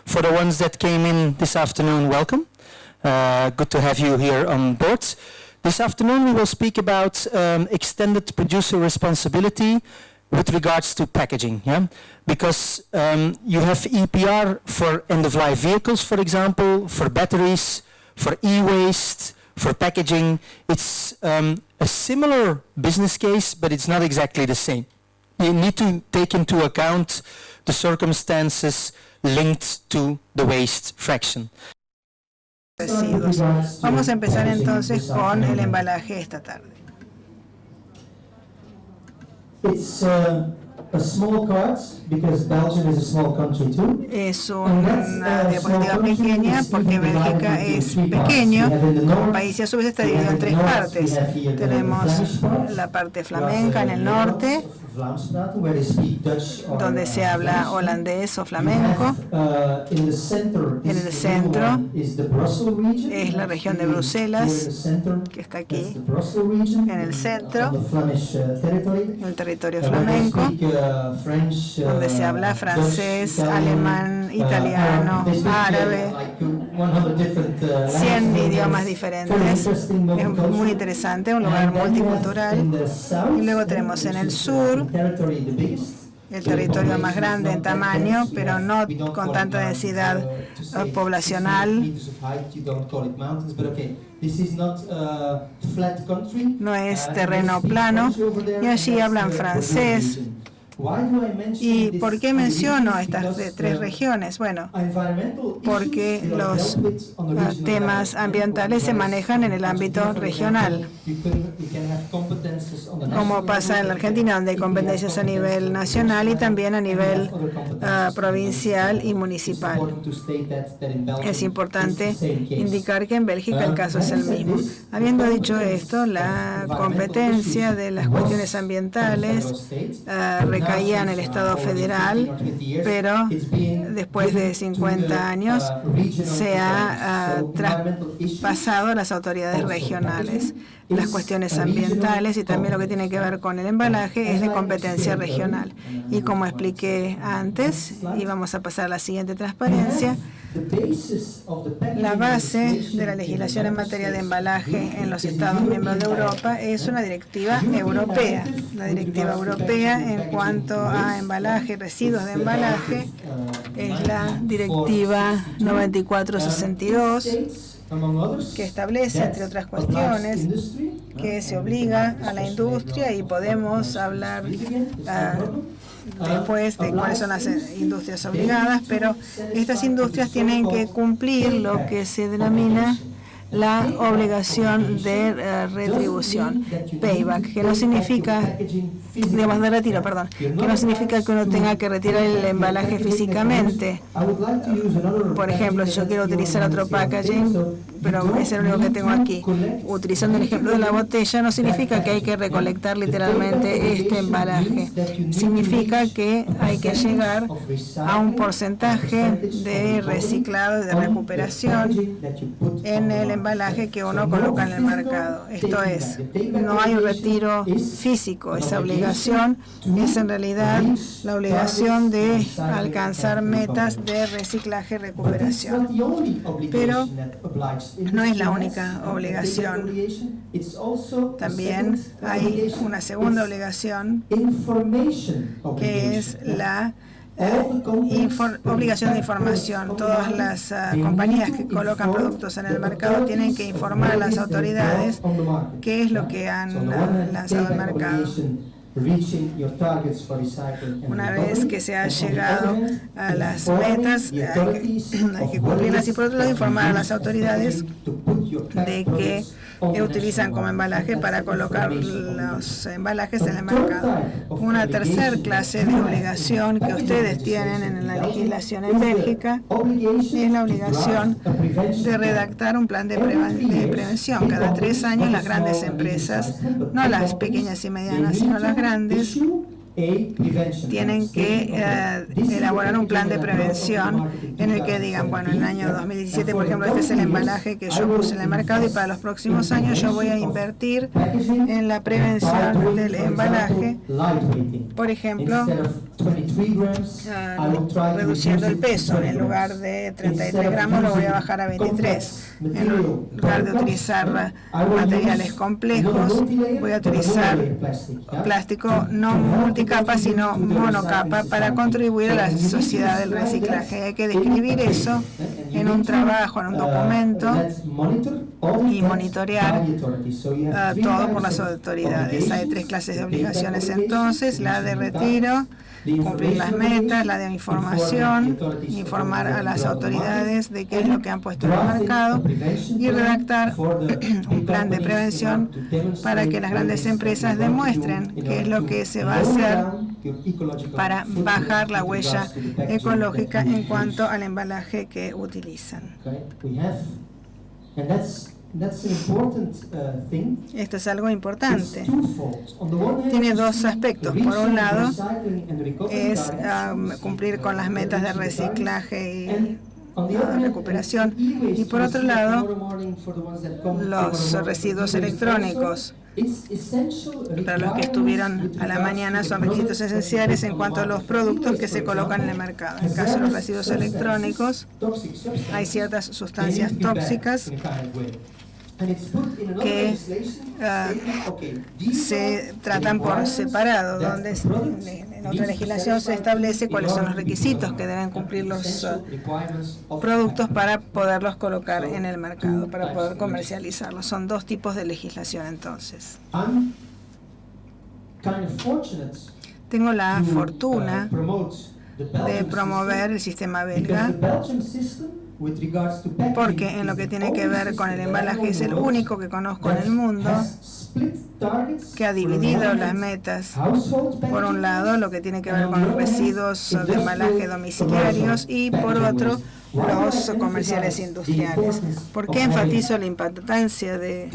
For the ones that came in this afternoon, welcome. Good to have you here on board. This afternoon we will speak about extended producer responsibility with regards to packaging, yeah? Because you have EPR for end-of-life vehicles, for example, for batteries, for e-waste, for packaging. It's a similar business case, but it's not exactly the same. You need to take into account the circumstances linked to the waste fraction. Residuos. Vamos a empezar entonces con el embalaje esta tarde. It's a small card because Belgium is a small country too. Es una diapositiva pequeña porque Bélgica es pequeño como país y a su vez está dividido en tres partes. Tenemos la parte flamenca en el norte, donde se habla holandés o flamenco. En el centro es la región de Bruselas, que está aquí, en el centro, el territorio flamenco, donde se habla francés, alemán, italiano, árabe, 100 idiomas diferentes. Es muy interesante, un lugar multicultural. Y luego tenemos en el sur el territorio más grande en tamaño, pero no con tanta densidad poblacional. No es terreno plano y allí hablan francés. ¿Y por qué menciono estas tres regiones? Bueno, porque los temas ambientales se manejan en el ámbito regional. Como pasa en la Argentina, donde hay competencias a nivel nacional y también a nivel provincial y municipal. Es importante indicar que en Bélgica el caso es el mismo. Habiendo dicho esto, la competencia de las cuestiones ambientales caía en el Estado federal, pero después de 50 años se ha traspasado a las autoridades regionales. Las cuestiones ambientales y también lo que tiene que ver con el embalaje es de competencia regional. Y como expliqué antes, y vamos a pasar a la siguiente transparencia, la base de la legislación en materia de embalaje en los Estados miembros de Europa es una directiva europea. La directiva europea en cuanto a embalaje y residuos de embalaje es la directiva 9462, que establece, entre otras cuestiones, que se obliga a la industria, y podemos hablar después de cuáles son las industrias obligadas, pero estas industrias tienen que cumplir lo que se denomina la obligación de retribución, payback, que no significa, digamos, de retiro, perdón, que no significa que uno tenga que retirar el embalaje físicamente. Por ejemplo, si yo quiero utilizar otro packaging, pero es el único que tengo aquí, utilizando el ejemplo de la botella, no significa que hay que recolectar literalmente este embalaje. Significa que hay que llegar a un porcentaje de reciclado y de recuperación en el embalaje que uno coloca en el mercado. Esto es, no hay un retiro físico. Esa obligación es en realidad la obligación de alcanzar metas de reciclaje y recuperación. Pero no es la única obligación. También hay una segunda obligación, que es la obligación de información. Todas las compañías que colocan productos en el mercado tienen que informar a las autoridades qué es lo que han lanzado al mercado. Una vez que se ha llegado a las metas, hay que cumplirlas, y por otro lado informar a las autoridades de que utilizan como embalaje para colocar los embalajes en el mercado. Una tercera clase de obligación que ustedes tienen en la legislación en Bélgica es la obligación de redactar un plan de prevención. Cada 3 años las grandes empresas, no las pequeñas y medianas, sino las grandes, tienen que elaborar un plan de prevención en el que digan, bueno, en el año 2017, por ejemplo, este es el embalaje que yo puse en el mercado y para los próximos años yo voy a invertir en la prevención del embalaje, por ejemplo, reduciendo el peso. En lugar de 33 gramos lo voy a bajar a 23. En lugar de utilizar materiales complejos, voy a utilizar plástico no multicapa, sino monocapa para contribuir a la sociedad del reciclaje. Hay que describir eso en un trabajo, en un documento y monitorear todo por las autoridades. Hay 3 clases de obligaciones entonces: la de retiro, cumplir las metas, la de información, informar a las autoridades de qué es lo que han puesto en el mercado y redactar un plan de prevención para que las grandes empresas demuestren qué es lo que se va a hacer para bajar la huella ecológica en cuanto al embalaje que utilizan. Esto es algo importante. Tiene 2 aspectos. Por un lado, es cumplir con las metas de reciclaje y recuperación. Y por otro lado, los residuos electrónicos. Para los que estuvieron a la mañana, son requisitos esenciales en cuanto a los productos que se colocan en el mercado. En el caso de los residuos electrónicos, hay ciertas sustancias tóxicas que se tratan por separado, donde en otra legislación se establece cuáles son los requisitos que deben cumplir los productos para poderlos colocar en el mercado, para poder comercializarlos. Son 2 tipos de legislación entonces. Tengo la fortuna de promover el sistema belga, porque en lo que tiene que ver con el embalaje es el único que conozco en el mundo que ha dividido las metas. Por un lado, lo que tiene que ver con los residuos de embalaje domiciliarios y por otro, los comerciales industriales. ¿Por qué enfatizo la importancia de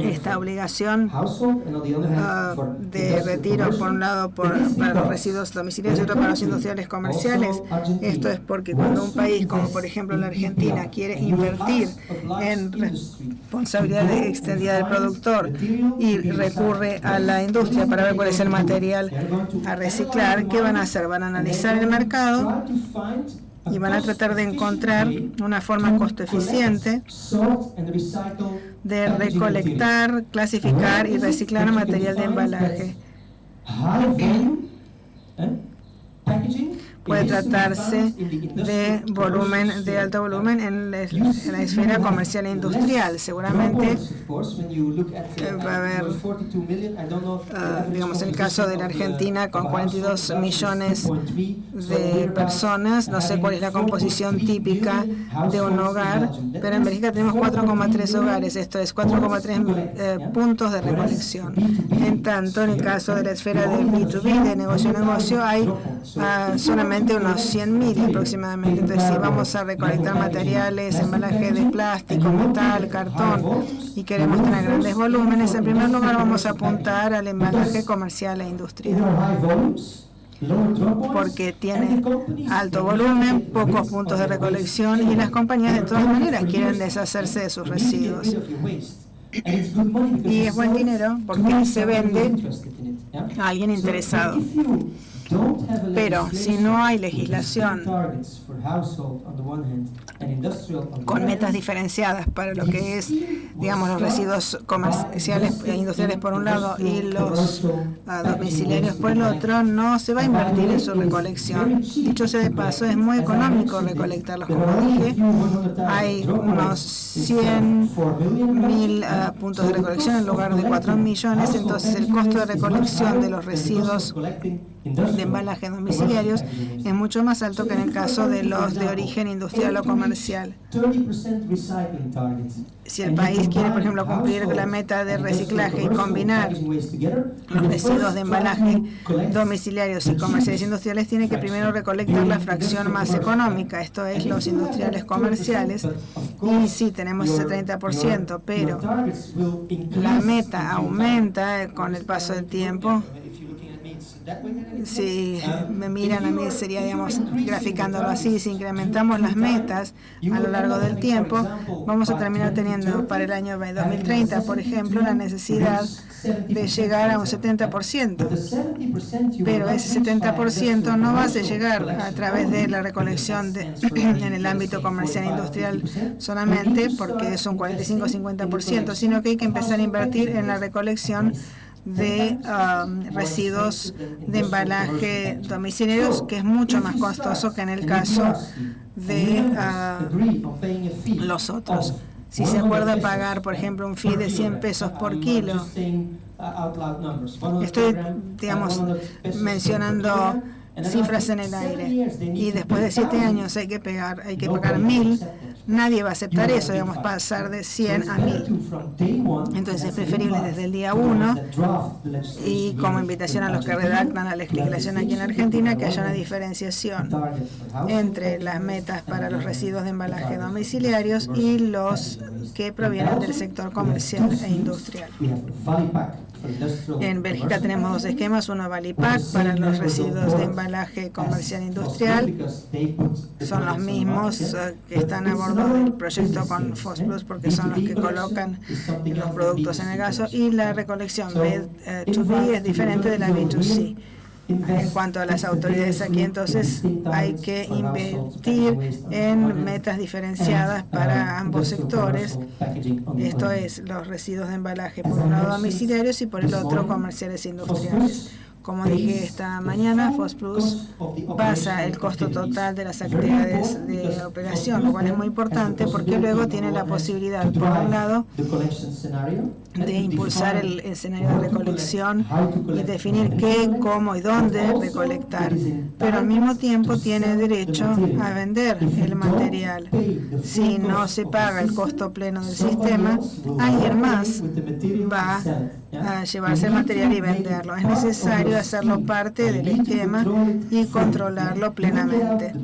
esta obligación de retiro, por un lado para los residuos domiciliarios y otro para los industriales comerciales? Esto es porque cuando un país, como por ejemplo la Argentina, quiere invertir en responsabilidad extendida del productor y recurre a la industria para ver cuál es el material a reciclar, ¿qué van a hacer? Van a analizar el mercado y van a tratar de encontrar una forma costo eficiente de recolectar, clasificar y reciclar material de embalaje. Puede tratarse de volumen, de alto volumen en la esfera comercial e industrial. Seguramente va a haber, digamos, el caso de la Argentina con 42 millones de personas. No sé cuál es la composición típica de un hogar, pero en Bélgica tenemos 4,3 hogares, esto es 4,3 puntos de recolección. En tanto, en el caso de la esfera del B2B, de negocio a negocio, hay solamente unos 100.000 aproximadamente. Entonces, si vamos a recolectar materiales, embalaje de plástico, metal, cartón, y queremos tener grandes volúmenes, en primer lugar vamos a apuntar al embalaje comercial e industrial, porque tiene alto volumen, pocos puntos de recolección y las compañías de todas maneras quieren deshacerse de sus residuos. Y es buen dinero porque se vende a alguien interesado. Pero si no hay legislación con metas diferenciadas para lo que es, digamos, los residuos comerciales e industriales por un lado y los domiciliarios por el otro, no se va a invertir en su recolección. Dicho sea de paso, es muy económico recolectarlos, como dije. Hay unos 100.000 puntos de recolección en lugar de 4 millones, entonces el costo de recolección de los residuos de embalaje domiciliarios es mucho más alto que en el caso de los de origen industrial o comercial. Si el país quiere, por ejemplo, cumplir la meta de reciclaje y combinar los residuos de embalaje domiciliarios y comerciales industriales, tiene que primero recolectar la fracción más económica, esto es los industriales comerciales, y sí, tenemos ese 30%, pero la meta aumenta con el paso del tiempo. Si me miran a mí sería, digamos, graficándolo así, si incrementamos las metas a lo largo del tiempo, vamos a terminar teniendo para el año 2030, por ejemplo, la necesidad de llegar a un 70%. Pero ese 70% no va a llegar a través de la recolección en el ámbito comercial e industrial solamente, porque es un 45-50%, sino que hay que empezar a invertir en la recolección de residuos de embalaje domiciliarios, que es mucho más costoso que en el caso de los otros. Si se acuerda pagar, por ejemplo, un fee de 100 pesos por kilo, estoy, digamos, mencionando cifras en el aire, y después de 7 años hay que pagar 1.000, nadie va a aceptar eso, digamos, pasar de 100 a 1.000. Entonces es preferible desde el día 1, y como invitación a los que redactan la legislación aquí en Argentina, que haya una diferenciación entre las metas para los residuos de embalaje domiciliarios y los que provienen del sector comercial e industrial. En Bélgica tenemos 2 esquemas, uno Valipack para los residuos de embalaje comercial e industrial, son los mismos que están a bordo del proyecto con FOSPLUS, porque son los que colocan los productos en el gaso, y la recolección B2B es diferente de la B2C. En cuanto a las autoridades aquí, entonces hay que invertir en metas diferenciadas para ambos sectores, esto es, los residuos de embalaje por un lado domiciliarios y por el otro comerciales e industriales. Como dije esta mañana, FOSPLUS basa el costo total de las actividades de operación, lo cual es muy importante porque luego tiene la posibilidad, por un lado, de impulsar el escenario de recolección y definir qué, cómo y dónde recolectar, pero al mismo tiempo tiene derecho a vender el material. Si no se paga el costo pleno del sistema, alguien más va a llevarse el material y venderlo. Es necesario hacerlo parte del esquema y controlarlo plenamente.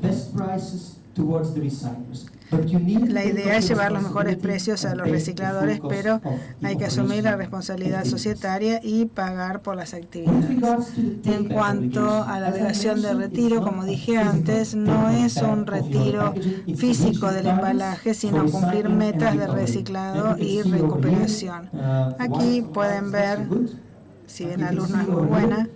La idea es llevar los mejores precios a los recicladores, pero hay que asumir la responsabilidad societaria y pagar por las actividades. En cuanto a la obligación de retiro, como dije antes, no es un retiro físico del embalaje, sino cumplir metas de reciclado y recuperación. Aquí pueden ver, si bien la luz no es muy buena,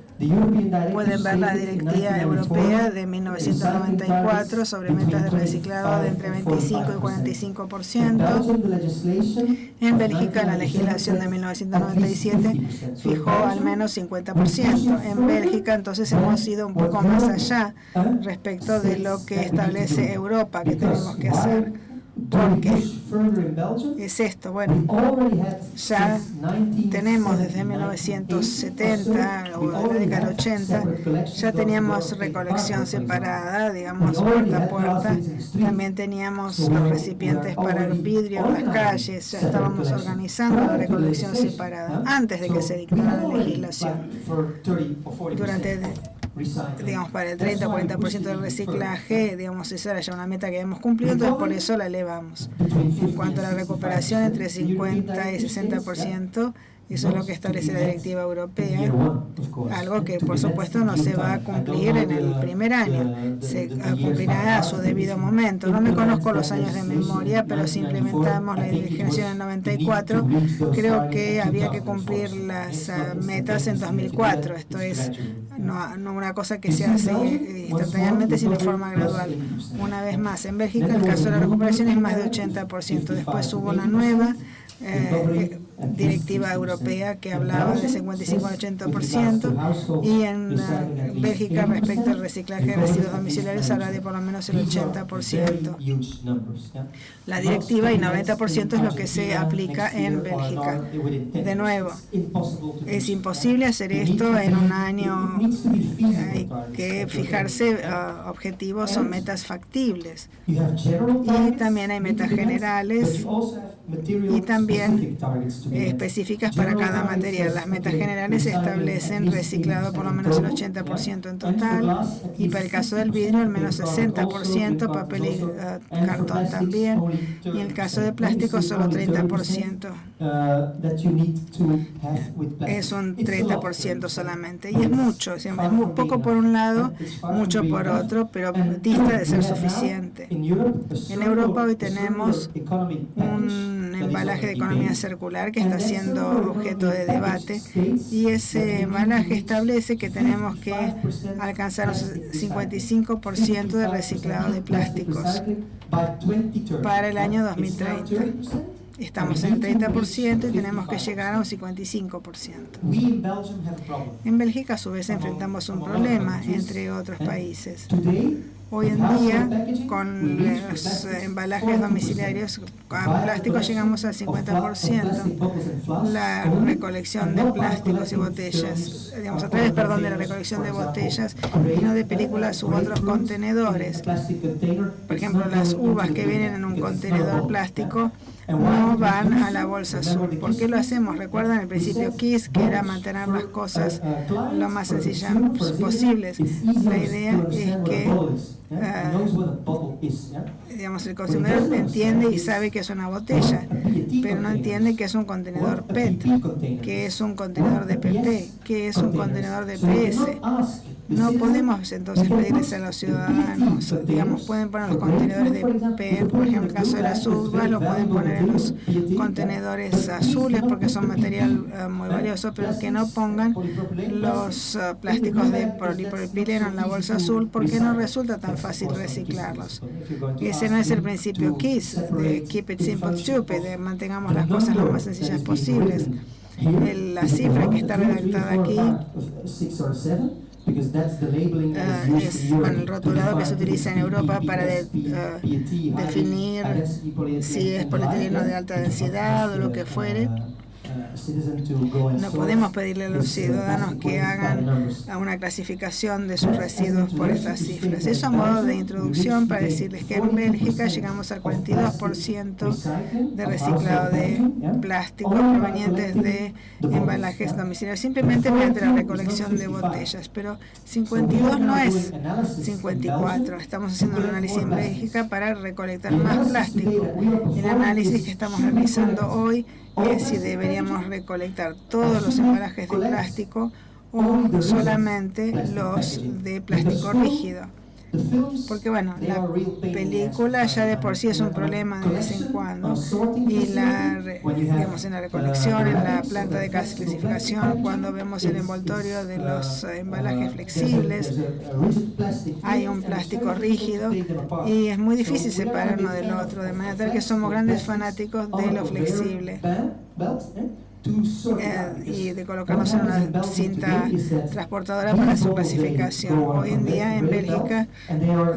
pueden ver la Directiva Europea de 1994 sobre metas de reciclado de entre 25 y 45%. En Bélgica, la legislación de 1997 fijó al menos 50%. En Bélgica, entonces, hemos ido un poco más allá respecto de lo que establece Europa que tenemos que hacer. ¿Por qué? Es esto, bueno, ya tenemos desde 1970 o la década del 80, ya teníamos recolección separada, digamos, puerta a puerta, también teníamos los recipientes para el vidrio en las calles, ya estábamos organizando la recolección separada antes de que se dictara la legislación. Durante, digamos, para el 30 o 40% del reciclaje, digamos, esa era ya una meta que habíamos cumplido, entonces por eso la elevamos. En cuanto a la recuperación, entre 50 y 60%, eso es lo que establece la Directiva Europea, algo que por supuesto no se va a cumplir en el primer año, se cumplirá a su debido momento. No me conozco los años de memoria, pero si implementamos la legislación en el 94, creo que había que cumplir las metas en 2004. Esto es no una cosa que se hace instantáneamente, sino de forma gradual. Una vez más, en Bélgica el caso de la recuperación es más de 80%. Después hubo una nueva directiva europea que hablaba de 55 al 80%, y en Bélgica respecto al reciclaje de residuos domiciliarios habla de por lo menos el 80%. La directiva y 90% es lo que se aplica en Bélgica. De nuevo, es imposible hacer esto en un año, hay que fijarse objetivos o metas factibles. Y también hay metas generales y también específicas para cada material. Las metas generales establecen reciclado por lo menos el 80% en total y para el caso del vidrio al menos 60%, papel y cartón también, y en el caso de plástico solo 30%. Es un 30% solamente y es mucho, es muy poco por un lado, mucho por otro, pero dista de ser suficiente. En Europa hoy tenemos un embalaje de economía circular que está siendo objeto de debate y ese embalaje establece que tenemos que alcanzar un 55% de reciclado de plásticos para el año 2030. Estamos en 30% y tenemos que llegar a un 55%. En Bélgica, a su vez, enfrentamos un problema, entre otros países. Hoy en día, con los embalajes domiciliarios a plástico llegamos al 50%. La recolección de plásticos y botellas, digamos, a través, de la recolección de botellas y no de películas u otros contenedores. Por ejemplo, las uvas que vienen en un contenedor plástico no van a la bolsa azul. ¿Por qué lo hacemos? Recuerdan el principio KISS, que era mantener las cosas lo más sencillas posibles. La idea es que digamos, el consumidor entiende y sabe que es una botella, pero no entiende que es un contenedor PET, que es un contenedor de PP, que es un contenedor de PS. No podemos entonces pedirles a los ciudadanos, digamos, pueden poner los contenedores de PET, por ejemplo, en el caso de las uvas, lo pueden poner en los contenedores azules porque son material muy valioso, pero que no pongan los plásticos de polipropileno en la bolsa azul porque no resulta tan fácil reciclarlos. Y ese no es el principio KISS, de Keep It Simple Stupid, de mantengamos las cosas lo más sencillas posibles. La cifra que está redactada aquí es el rotulado que se utiliza en Europa para definir si es polietileno de alta densidad o lo que fuere. No podemos pedirle a los ciudadanos que hagan una clasificación de sus residuos por estas cifras. Eso a modo de introducción para decirles que en Bélgica llegamos al 42% de reciclado de plástico provenientes de embalajes domiciliarios, simplemente mediante la recolección de botellas. Pero 52 no es 54. Estamos haciendo un análisis en Bélgica para recolectar más plástico. El análisis que estamos realizando hoy es si deberíamos recolectar todos los embalajes de plástico o solamente los de plástico rígido. Porque bueno, la película ya de por sí es un problema de vez en cuando y digamos en la recolección, en la planta de clasificación, cuando vemos el envoltorio de los embalajes flexibles, hay un plástico rígido y es muy difícil separar uno del otro, de manera tal que somos grandes fanáticos de lo flexible. Y de colocarnos en una cinta transportadora para su clasificación. Hoy en día en Bélgica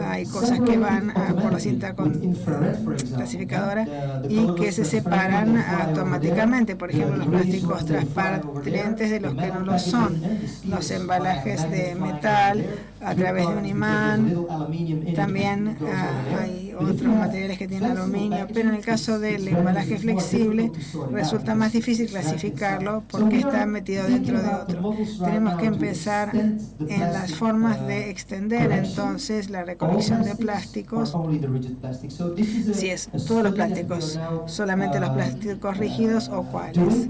hay cosas que van por la cinta clasificadora y que se separan automáticamente. Por ejemplo, los plásticos transparentes de los que no lo son, los embalajes de metal a través de un imán, también hay otros materiales que tienen aluminio, pero en el caso del embalaje flexible resulta más difícil clasificarlo porque está metido dentro de otro. Tenemos que empezar en las formas de extender entonces la recolección de plásticos, si es todos los plásticos, solamente los plásticos rígidos o cuáles.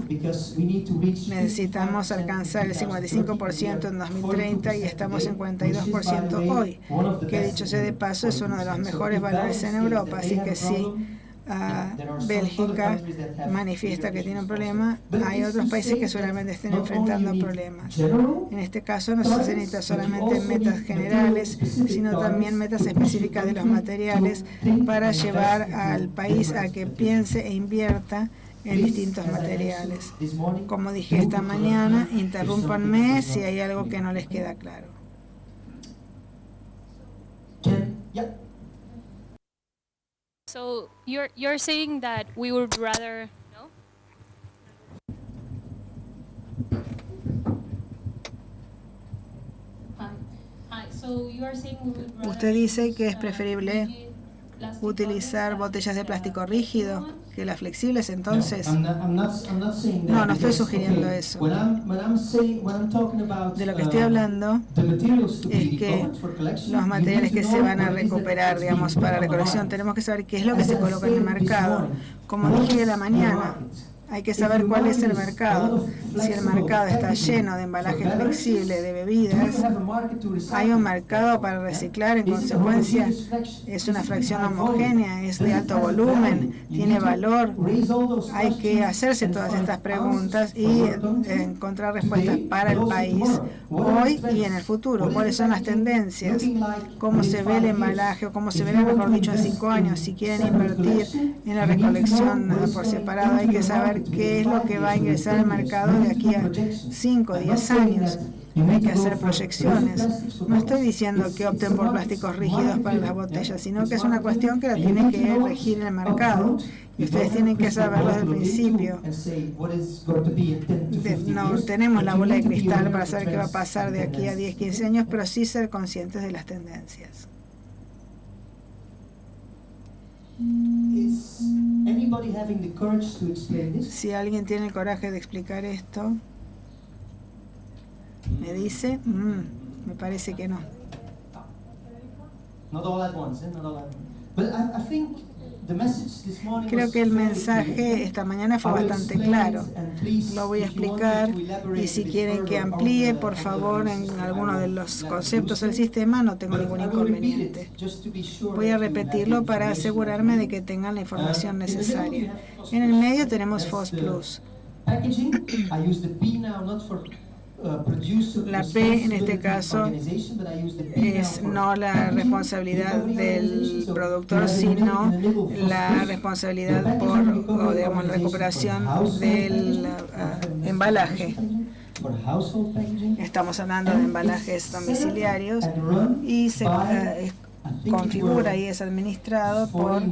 Necesitamos alcanzar el 55% en 2030 y estamos en 42% hoy, que dicho sea de paso es uno de los mejores valores en Europa, así que sí, Bélgica manifiesta que tiene un problema, hay otros países que seguramente estén enfrentando problemas. En este caso no se necesita solamente metas generales, sino también metas específicas de los materiales para llevar al país a que piense e invierta en distintos materiales. Como dije esta mañana, interrúmpanme si hay algo que no les queda claro. So you're saying that we would rather no? So you are saying we would rather Usted dice que es preferible utilizar botellas de plástico rígido que las flexibles entonces... No, no estoy sugiriendo eso. De lo que estoy hablando es que los materiales que se van a recuperar, digamos, para recolección, tenemos que saber qué es lo que se coloca en el mercado. Como dije de la mañana, hay que saber cuál es el mercado. Si el mercado está lleno de embalaje flexible, de bebidas, hay un mercado para reciclar, en consecuencia es una fracción homogénea, es de alto volumen, tiene valor. Hay que hacerse todas estas preguntas y encontrar respuestas para el país hoy y en el futuro. ¿Cuáles son las tendencias? ¿Cómo se ve el embalaje o cómo se verá, mejor dicho, en 5 años? Si quieren invertir en la recolección por separado, hay que saber qué es lo que va a ingresar al mercado de aquí a 5 o 10 años. Hay que hacer proyecciones. No estoy diciendo que opten por plásticos rígidos para las botellas, sino que es una cuestión que la tiene que regir el mercado. Y ustedes tienen que saberlo desde el principio. No tenemos la bola de cristal para saber qué va a pasar de aquí a 10, 15 años, pero sí ser conscientes de las tendencias. Si alguien tiene el coraje de explicar esto, me dice, me parece que no. Creo que el mensaje esta mañana fue bastante claro. Lo voy a explicar y si quieren que amplíe, por favor, en alguno de los conceptos del sistema, no tengo ningún inconveniente. Voy a repetirlo para asegurarme de que tengan la información necesaria. En el medio tenemos FOS Plus. La P en este caso es no la responsabilidad del productor, sino la responsabilidad por, o digamos, la recuperación del embalaje. Estamos hablando de embalajes domiciliarios y se configura y es administrado por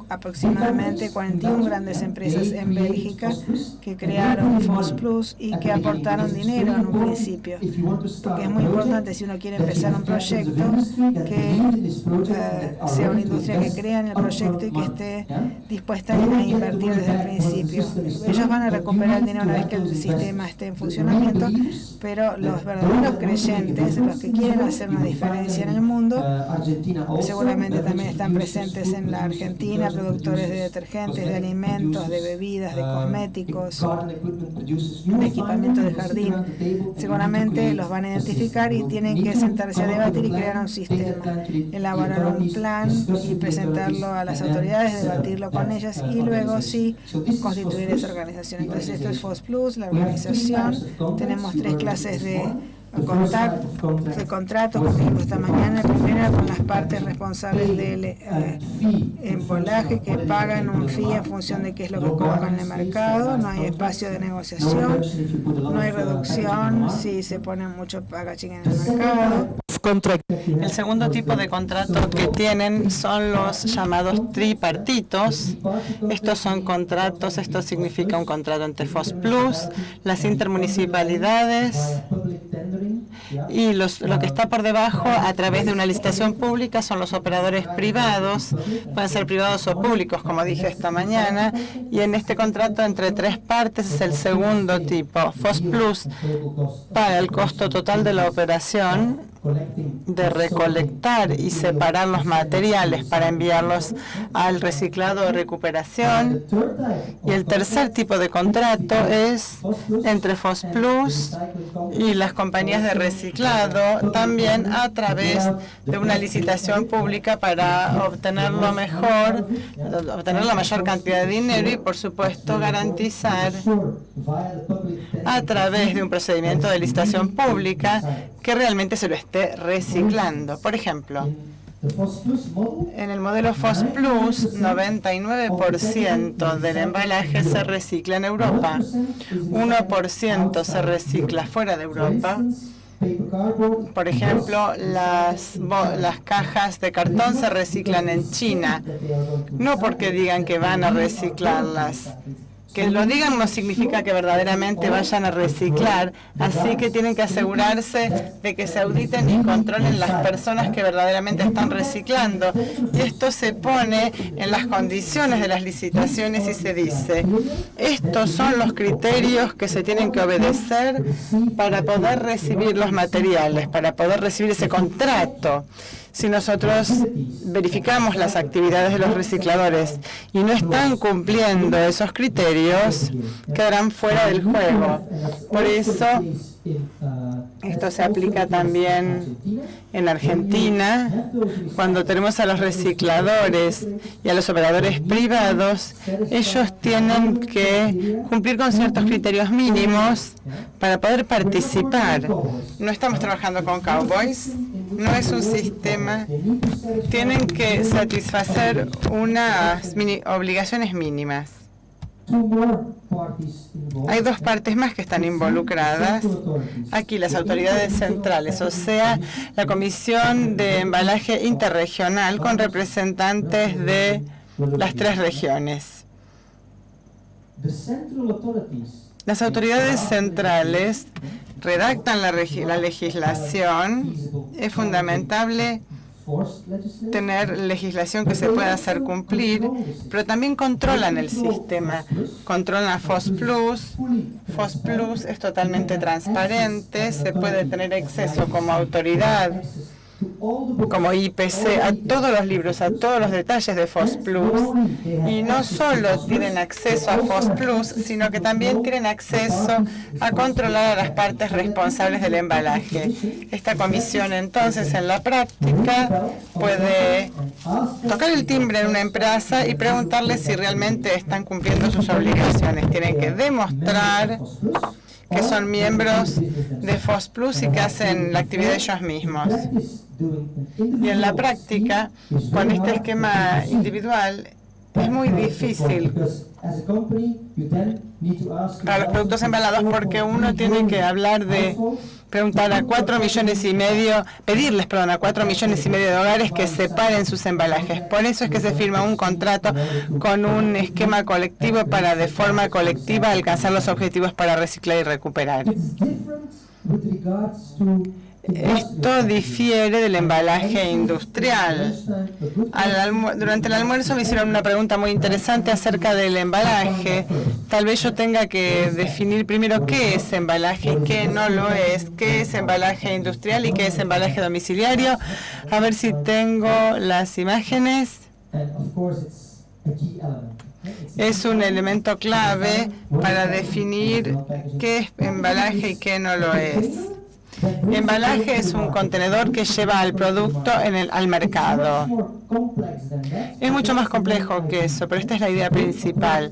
aproximadamente 41 grandes empresas en Bélgica que crearon FOS Plus y que aportaron dinero en un principio. Porque es muy importante, si uno quiere empezar un proyecto, que sea una industria que crea en el proyecto y que esté dispuesta a invertir desde el principio. Ellos van a recuperar el dinero una vez que el sistema esté en funcionamiento, pero los verdaderos creyentes, los que quieren hacer una diferencia en el mundo, seguramente también están presentes en la Argentina, productores de detergentes, de alimentos, de bebidas, de cosméticos, de equipamiento de jardín. Seguramente los van a identificar y tienen que sentarse a debatir y crear un sistema, elaborar un plan y presentarlo a las autoridades, debatirlo con ellas y luego sí constituir esa organización. Entonces esto es FOS Plus, la organización. Tenemos 3 clases de contratos, como dijimos esta mañana. Primera con las partes responsables del embalaje que pagan un fee en función de qué es lo que colocan en el mercado. No hay espacio de negociación, no hay reducción si se pone mucho packaging en el mercado. El segundo tipo de contrato que tienen son los llamados tripartitos. Estos son contratos, esto significa un contrato entre FOS Plus, las intermunicipalidades y lo que está por debajo a través de una licitación pública son los operadores privados, pueden ser privados o públicos, como dije esta mañana, y en este contrato entre 3 partes es el segundo tipo. FOS Plus paga el costo total de la operación de recolectar y separar los materiales para enviarlos al reciclado o recuperación. Y el tercer tipo de contrato es entre FOS Plus y las compañías de reciclado, también a través de una licitación pública para obtener lo mejor, obtener la mayor cantidad de dinero y, por supuesto, garantizar a través de un procedimiento de licitación pública que realmente se lo esté reciclando. Por ejemplo, en el modelo FOS Plus, 99% del embalaje se recicla en Europa, 1% se recicla fuera de Europa. Por ejemplo, las cajas de cartón se reciclan en China, no porque digan que van a reciclarlas, Que lo digan no significa que verdaderamente vayan a reciclar, así que tienen que asegurarse de que se auditen y controlen las personas que verdaderamente están reciclando. Y esto se pone en las condiciones de las licitaciones y se dice, estos son los criterios que se tienen que obedecer para poder recibir los materiales, para poder recibir ese contrato. Si nosotros verificamos las actividades de los recicladores y no están cumpliendo esos criterios, quedarán fuera del juego. Por eso, esto se aplica también en Argentina, cuando tenemos a los recicladores y a los operadores privados, ellos tienen que cumplir con ciertos criterios mínimos para poder participar. No estamos trabajando con cowboys, no es un sistema, tienen que satisfacer unas obligaciones mínimas. Hay dos partes más que están involucradas. Aquí las autoridades centrales, o sea, la Comisión de Embalaje Interregional con representantes de las 3 regiones. Las autoridades centrales redactan la legislación. Es fundamental tener legislación que se pueda hacer cumplir, pero también controlan el sistema. Controlan a FOSPlus. FOSPlus es totalmente transparente, se puede tener acceso como autoridad, como IPC, a todos los libros, a todos los detalles de FOSPlus. Y no solo tienen acceso a FOSPlus, sino que también tienen acceso a controlar a las partes responsables del embalaje. Esta comisión, entonces, en la práctica, puede tocar el timbre en una empresa y preguntarle si realmente están cumpliendo sus obligaciones. Tienen que demostrar que son miembros de FOSPlus y que hacen la actividad ellos mismos. Y en la práctica, con este esquema individual, es muy difícil para los productos embalados porque uno tiene que preguntar a 4,5 millones, pedirles, a 4,5 millones de hogares que separen sus embalajes. Por eso es que se firma un contrato con un esquema colectivo para de forma colectiva alcanzar los objetivos para reciclar y recuperar. Esto difiere del embalaje industrial. Durante el almuerzo me hicieron una pregunta muy interesante acerca del embalaje. Tal vez yo tenga que definir primero qué es embalaje y qué no lo es, qué es embalaje industrial y qué es embalaje domiciliario. A ver si tengo las imágenes. Es un elemento clave para definir qué es embalaje y qué no lo es. Embalaje es un contenedor que lleva el producto al mercado. Es mucho más complejo que eso, pero esta es la idea principal,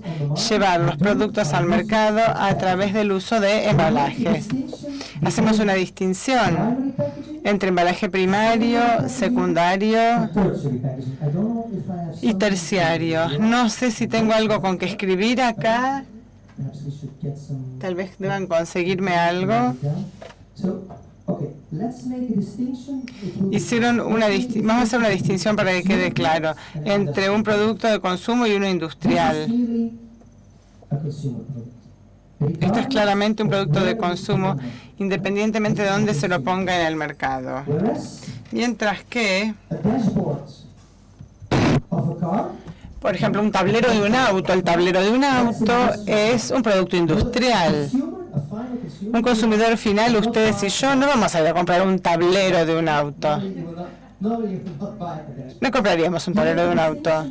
llevar los productos al mercado a través del uso de embalajes. Hacemos una distinción entre embalaje primario, secundario y terciario. No sé si tengo algo con que escribir acá. Tal vez deban conseguirme algo. Vamos a hacer una distinción para que quede claro entre un producto de consumo y uno industrial. Esto es claramente un producto de consumo, independientemente de dónde se lo ponga en el mercado. Mientras que, por ejemplo, un tablero de un auto. El tablero de un auto es un producto industrial. Un consumidor final, ustedes y yo, no vamos a ir a comprar un tablero de un auto. No compraríamos un tablero de un auto.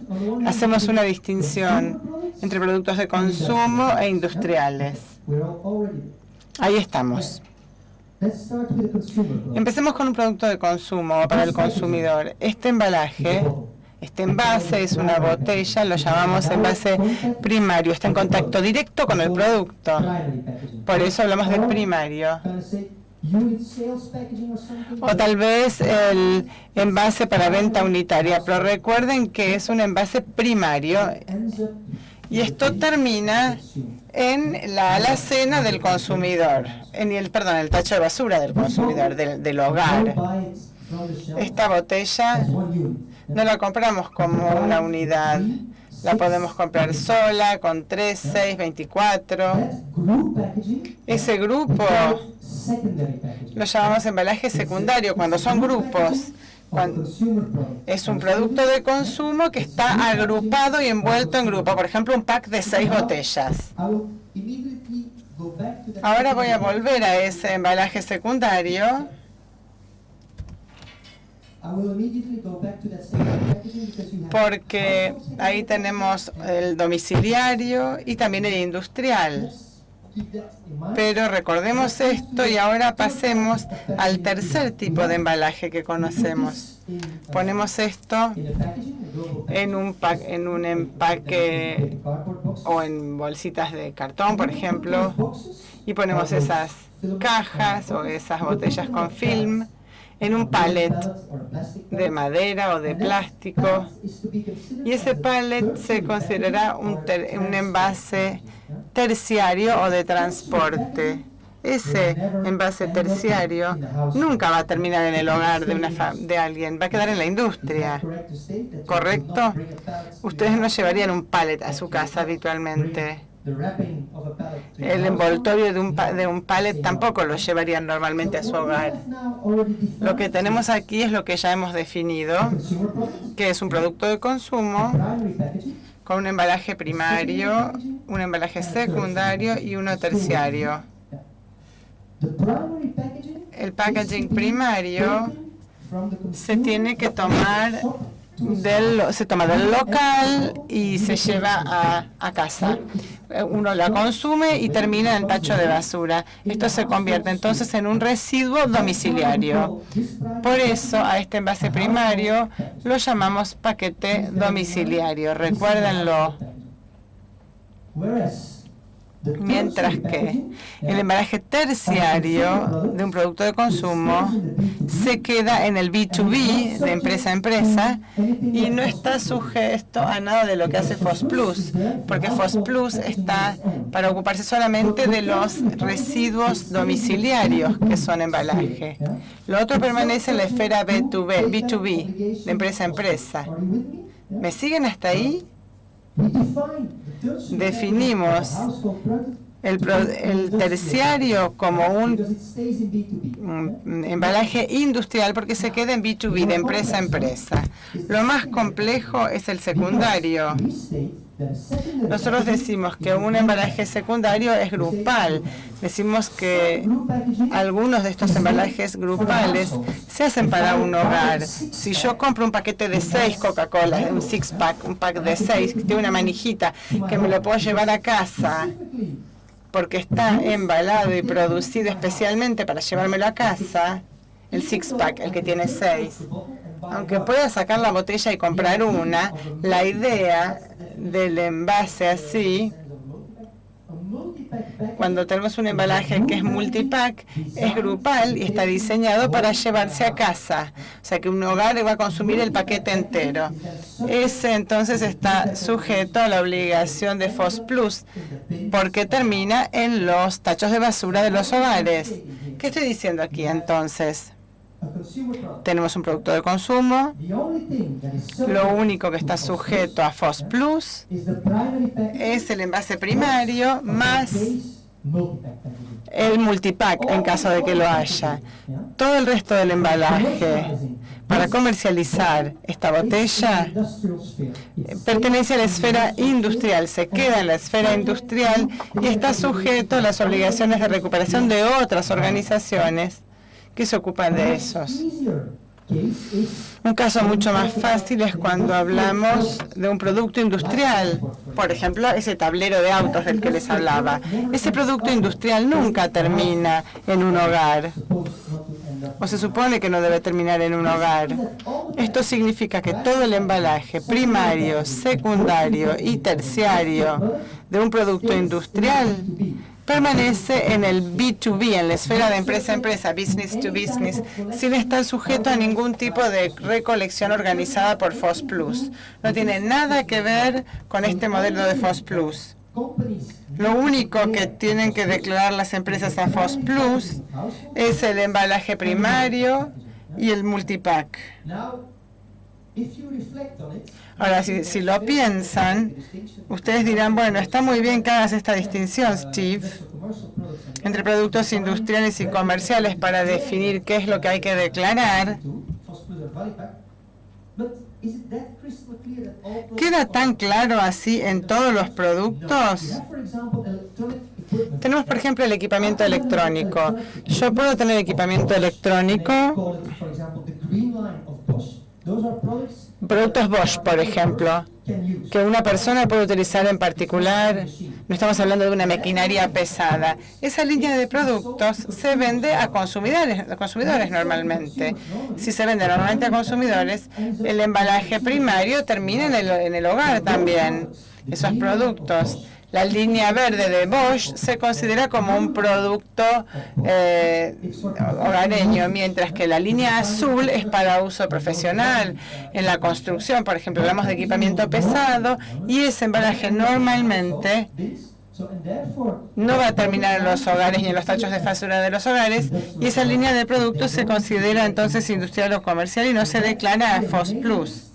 Hacemos una distinción entre productos de consumo e industriales. Ahí estamos. Empecemos con un producto de consumo para el consumidor. Este envase es una botella, lo llamamos envase primario, está en contacto directo con el producto. Por eso hablamos de primario. O tal vez el envase para venta unitaria, pero recuerden que es un envase primario y esto termina en la alacena del consumidor, en el tacho de basura del consumidor, del hogar. Esta botella no la compramos como una unidad, La podemos comprar sola, con 3, 6, 24. Ese grupo lo llamamos embalaje secundario, cuando son grupos. Es un producto de consumo que está agrupado y envuelto en grupo. Por ejemplo, un pack de 6 botellas. Ahora voy a volver a ese embalaje secundario. Porque ahí tenemos el domiciliario y también el industrial. Pero recordemos esto y ahora pasemos al tercer tipo de embalaje que conocemos. Ponemos esto en un empaque o en bolsitas de cartón, por ejemplo, y ponemos esas cajas o esas botellas con film en un pallet de madera o de plástico, y ese pallet se considerará un envase terciario o de transporte. Ese envase terciario nunca va a terminar en el hogar de alguien, va a quedar en la industria, ¿correcto? Ustedes no llevarían un pallet a su casa habitualmente. El envoltorio de un pallet tampoco lo llevarían normalmente a su hogar. Lo que tenemos aquí es lo que ya hemos definido, que es un producto de consumo con un embalaje primario, un embalaje secundario y uno terciario. El packaging primario se tiene que tomar se toma del local y se lleva a casa. Uno la consume y termina en el tacho de basura. Esto se convierte entonces en un residuo domiciliario. Por eso a este envase primario lo llamamos paquete domiciliario. Recuérdenlo. Mientras que el embalaje terciario de un producto de consumo se queda en el B2B, de empresa a empresa, y no está sujeto a nada de lo que hace FOSPlus, porque FOSPlus está para ocuparse solamente de los residuos domiciliarios que son embalaje. Lo otro permanece en la esfera B2B, de empresa a empresa. ¿Me siguen hasta ahí? Definimos el terciario como un embalaje industrial porque se queda en B2B, de empresa a empresa. Lo más complejo es el secundario. Nosotros decimos que un embalaje secundario es grupal. Decimos que algunos de estos embalajes grupales se hacen para un hogar. Si yo compro un paquete de 6 Coca-Cola, un six-pack, un pack de 6, que tiene una manijita que me lo puedo llevar a casa, porque está embalado y producido especialmente para llevármelo a casa, el six-pack, el que tiene 6. Aunque pueda sacar la botella y comprar una, la idea del envase así, cuando tenemos un embalaje que es multipack, es grupal y está diseñado para llevarse a casa. O sea que un hogar va a consumir el paquete entero. Ese entonces está sujeto a la obligación de FOSPlus porque termina en los tachos de basura de los hogares. ¿Qué estoy diciendo aquí entonces? Tenemos un producto de consumo. Lo único que está sujeto a FOSPlus es el envase primario más el multipack en caso de que lo haya. Todo el resto del embalaje para comercializar esta botella pertenece a la esfera industrial, se queda en la esfera industrial y está sujeto a las obligaciones de recuperación de otras organizaciones que se ocupan de esos. Un caso mucho más fácil es cuando hablamos de un producto industrial. Por ejemplo, ese tablero de autos del que les hablaba. Ese producto industrial nunca termina en un hogar. O se supone que no debe terminar en un hogar. Esto significa que todo el embalaje primario, secundario y terciario de un producto industrial permanece en el B2B, en la esfera de empresa a empresa, business to business, sin estar sujeto a ningún tipo de recolección organizada por FOSPlus. No tiene nada que ver con este modelo de FOSPlus. Lo único que tienen que declarar las empresas a FOSPlus es el embalaje primario y el multipack. Ahora, si lo piensan, ustedes dirán, bueno, está muy bien que hagas esta distinción, Steve, entre productos industriales y comerciales para definir qué es lo que hay que declarar. ¿Queda tan claro así en todos los productos? Tenemos, por ejemplo, el equipamiento electrónico. Yo puedo tener equipamiento electrónico, productos Bosch, por ejemplo, que una persona puede utilizar en particular. No estamos hablando de una maquinaria pesada. Esa línea de productos se vende a consumidores normalmente. Si se vende normalmente a consumidores, el embalaje primario termina en el hogar también. Esos productos. La línea verde de Bosch se considera como un producto hogareño, mientras que la línea azul es para uso profesional. En la construcción, por ejemplo, hablamos de equipamiento pesado y ese embalaje normalmente no va a terminar en los hogares ni en los tachos de basura de los hogares, y esa línea de productos se considera entonces industrial o comercial y no se declara a FOS Plus.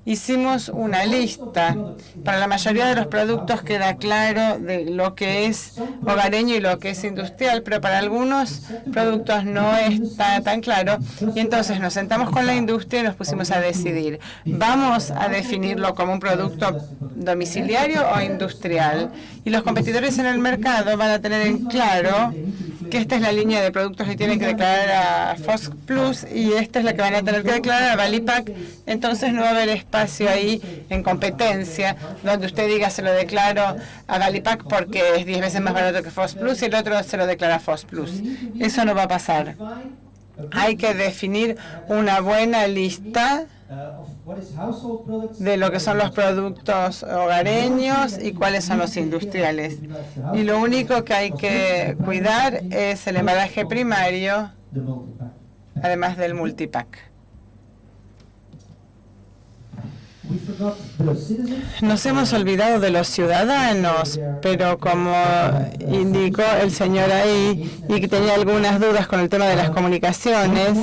Hicimos una lista. Para la mayoría de los productos queda claro de lo que es hogareño y lo que es industrial, pero para algunos productos no está tan claro. Y entonces nos sentamos con la industria y nos pusimos a decidir. ¿Vamos a definirlo como un producto domiciliario o industrial? Y los competidores en el mercado van a tener en claro que esta es la línea de productos que tienen que declarar a FOS Plus y esta es la que van a tener que declarar a Valipack. Entonces no va a haber espacio ahí en competencia donde usted diga se lo declaro a Valipack porque es 10 veces más barato que FOS Plus y el otro se lo declara a FOS Plus. Eso no va a pasar. Hay que definir una buena lista de lo que son los productos hogareños y cuáles son los industriales. Y lo único que hay que cuidar es el embalaje primario, además del multipack. Nos hemos olvidado de los ciudadanos, pero como indicó el señor ahí y que tenía algunas dudas con el tema de las comunicaciones,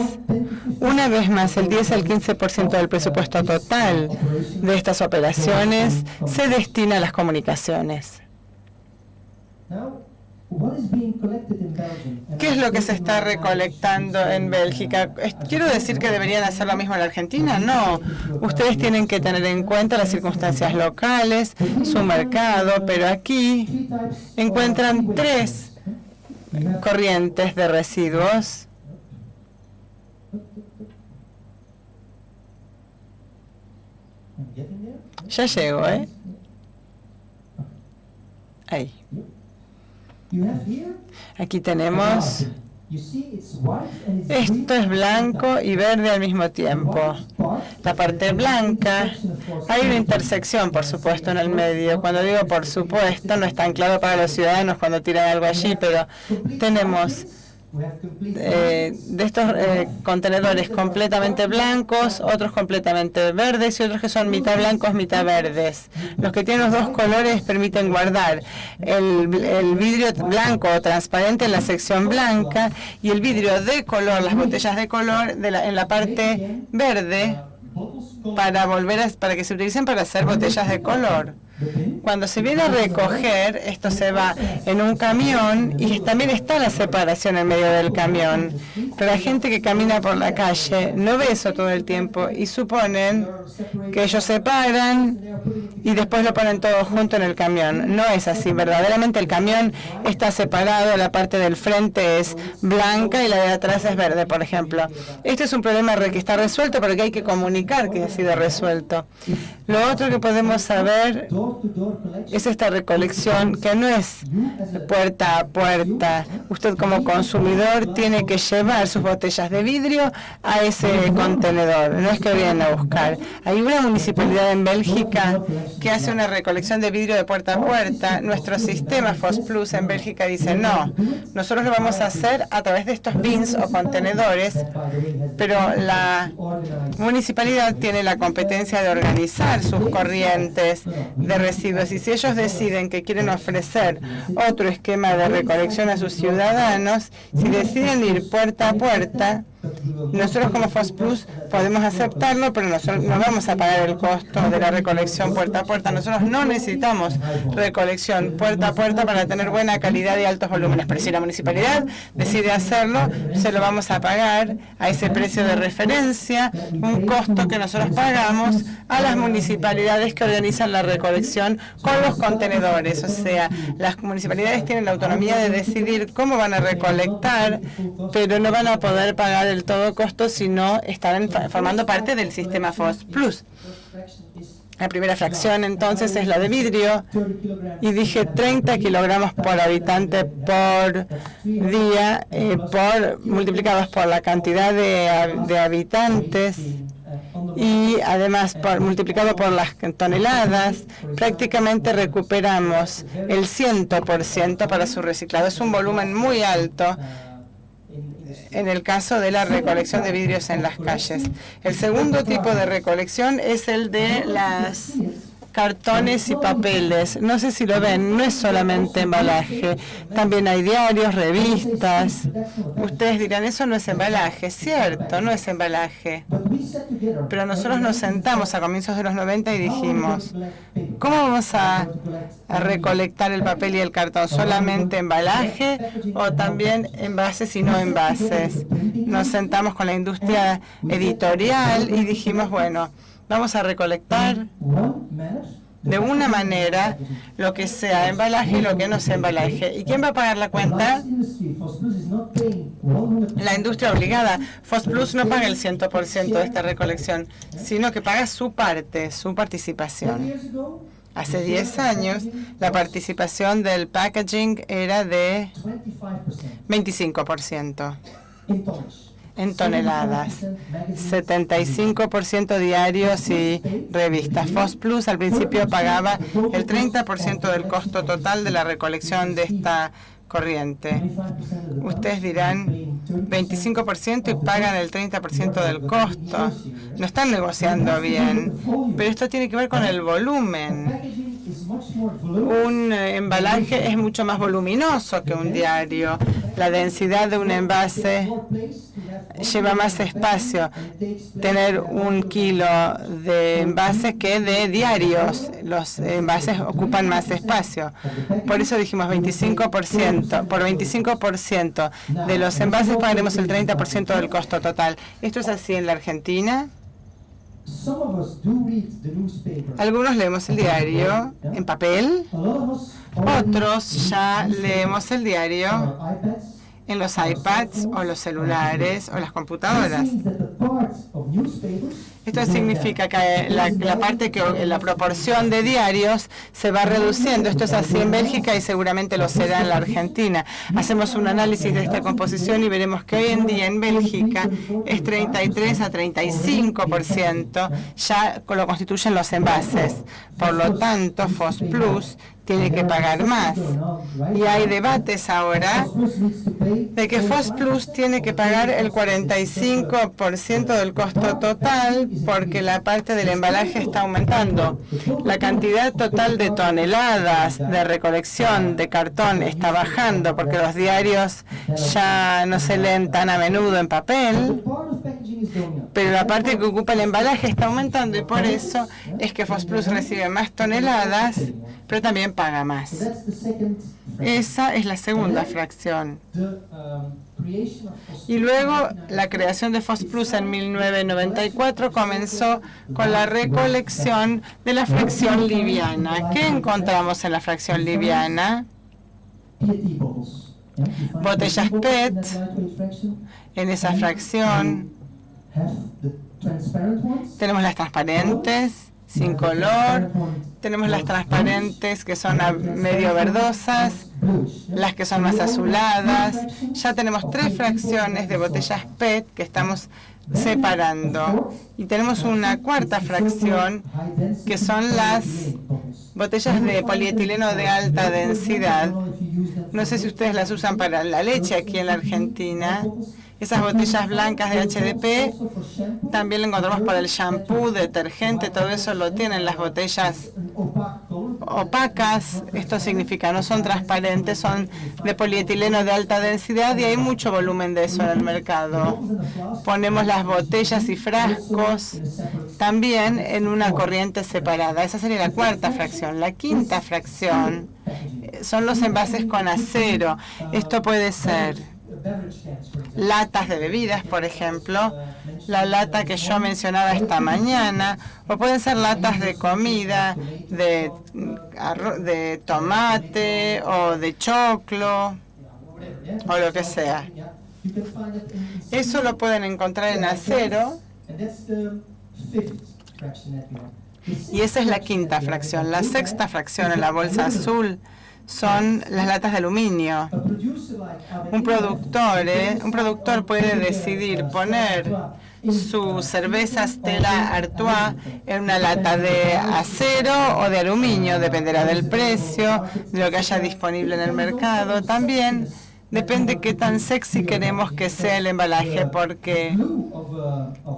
una vez más el 10 al 15% del presupuesto total de estas operaciones se destina a las comunicaciones. ¿Qué es lo que se está recolectando en Bélgica? ¿Quiero decir que deberían hacer lo mismo en la Argentina? No. Ustedes tienen que tener en cuenta las circunstancias locales, su mercado, pero aquí encuentran 3 corrientes de residuos. Ya llego, ¿eh? Ahí. Aquí tenemos, esto es blanco y verde al mismo tiempo. La parte blanca, hay una intersección, por supuesto, en el medio. Cuando digo por supuesto, no es tan claro para los ciudadanos cuando tiran algo allí, pero tenemos de estos contenedores completamente blancos, otros completamente verdes y otros que son mitad blancos, mitad verdes. Los que tienen los dos colores permiten guardar el vidrio blanco o transparente en la sección blanca y el vidrio de color, las botellas de color en la parte verde para que se utilicen para hacer botellas de color. Cuando se viene a recoger, esto se va en un camión y también está la separación en medio del camión. Pero la gente que camina por la calle no ve eso todo el tiempo y suponen que ellos separan y después lo ponen todo junto en el camión. No es así. Verdaderamente el camión está separado, la parte del frente es blanca y la de atrás es verde, por ejemplo. Este es un problema que está resuelto, pero que hay que comunicar que ha sido resuelto. Lo otro que podemos saber es esta recolección que no es puerta a puerta. Usted como consumidor tiene que llevar sus botellas de vidrio a ese contenedor. No es que vienen a buscar. Hay una municipalidad en Bélgica que hace una recolección de vidrio de puerta a puerta. Nuestro sistema FOS Plus en Bélgica dice no. Nosotros lo vamos a hacer a través de estos bins o contenedores, pero la municipalidad tiene la competencia de organizar sus corrientes de residuos y si ellos deciden que quieren ofrecer otro esquema de recolección a sus ciudadanos, si deciden ir puerta a puerta, Nosotros como FOS Plus podemos aceptarlo, pero nosotros no vamos a pagar el costo de la recolección puerta a puerta. Nosotros no necesitamos recolección puerta a puerta para tener buena calidad y altos volúmenes. Pero si la municipalidad decide hacerlo, se lo vamos a pagar a ese precio de referencia, un costo que nosotros pagamos a las municipalidades que organizan la recolección con los contenedores. O sea, las municipalidades tienen la autonomía de decidir cómo van a recolectar, pero no van a poder pagar el todo costo si no están formando parte del sistema FOS Plus. La primera fracción entonces es la de vidrio y dije 30 kilogramos por habitante por día, multiplicados por la cantidad de habitantes y además multiplicado por las toneladas, prácticamente recuperamos el 100% para su reciclado. Es un volumen muy alto en el caso de la recolección de vidrios en las calles. El segundo tipo de recolección es el de las cartones y papeles. No sé si lo ven, no es solamente embalaje. También hay diarios, revistas. Ustedes dirán, eso no es embalaje. Cierto, no es embalaje. Pero nosotros nos sentamos a comienzos de los 90 y dijimos, ¿cómo vamos a recolectar el papel y el cartón? ¿Solamente embalaje o también envases y no envases? Nos sentamos con la industria editorial y dijimos, bueno, vamos a recolectar de una manera lo que sea embalaje y lo que no sea embalaje. ¿Y quién va a pagar la cuenta? La industria obligada. FOS Plus no paga el 100% de esta recolección, sino que paga su parte, su participación. Hace 10 años, la participación del packaging era de 25%. En toneladas, 75% diarios y revistas. FOS Plus al principio pagaba el 30% del costo total de la recolección de esta corriente. Ustedes dirán 25% y pagan el 30% del costo. No están negociando bien, pero esto tiene que ver con el volumen. Un embalaje es mucho más voluminoso que un diario. La densidad de un envase lleva más espacio. Tener 1 kilo de envases que de diarios. Los envases ocupan más espacio. Por eso dijimos 25%. Por 25% de los envases pagaremos el 30% del costo total. ¿Esto es así en la Argentina? Algunos leemos el diario en papel, otros ya leemos el diario en los iPads o los celulares o las computadoras. Esto significa que la proporción de diarios se va reduciendo. Esto es así en Bélgica y seguramente lo será en la Argentina. Hacemos un análisis de esta composición y veremos que hoy en día en Bélgica es 33 a 35%, ya lo constituyen los envases. Por lo tanto, FOS Plus tiene que pagar más. Y hay debates ahora de que FOS Plus tiene que pagar el 45% del costo total porque la parte del embalaje está aumentando. La cantidad total de toneladas de recolección de cartón está bajando porque los diarios ya no se leen tan a menudo en papel, pero la parte que ocupa el embalaje está aumentando y por eso es que FOS Plus recibe más toneladas, pero también paga más. Esa es la segunda fracción. Y luego la creación de FOS Plus en 1994 comenzó con la recolección de la fracción liviana. ¿Qué encontramos en la fracción liviana? Botellas PET. En esa fracción tenemos las transparentes, sin color, tenemos las transparentes que son medio verdosas, las que son más azuladas. Ya tenemos 3 fracciones de botellas PET que estamos separando. Y tenemos una cuarta fracción que son las botellas de polietileno de alta densidad. No sé si ustedes las usan para la leche aquí en la Argentina. Esas botellas blancas de HDP también lo encontramos para el shampoo, detergente, todo eso lo tienen las botellas opacas, esto significa no son transparentes, son de polietileno de alta densidad y hay mucho volumen de eso en el mercado. Ponemos las botellas y frascos también en una corriente separada. Esa sería la cuarta fracción. La quinta fracción son los envases con acero. Esto puede ser latas de bebidas, por ejemplo, la lata que yo mencionaba esta mañana, o pueden ser latas de comida, de tomate o de choclo o lo que sea. Eso lo pueden encontrar en acero y esa es la quinta fracción. La sexta fracción en la bolsa azul son las latas de aluminio. Un productor puede decidir poner su cerveza Stella Artois en una lata de acero o de aluminio, dependerá del precio, de lo que haya disponible en el mercado. También depende qué tan sexy queremos que sea el embalaje, porque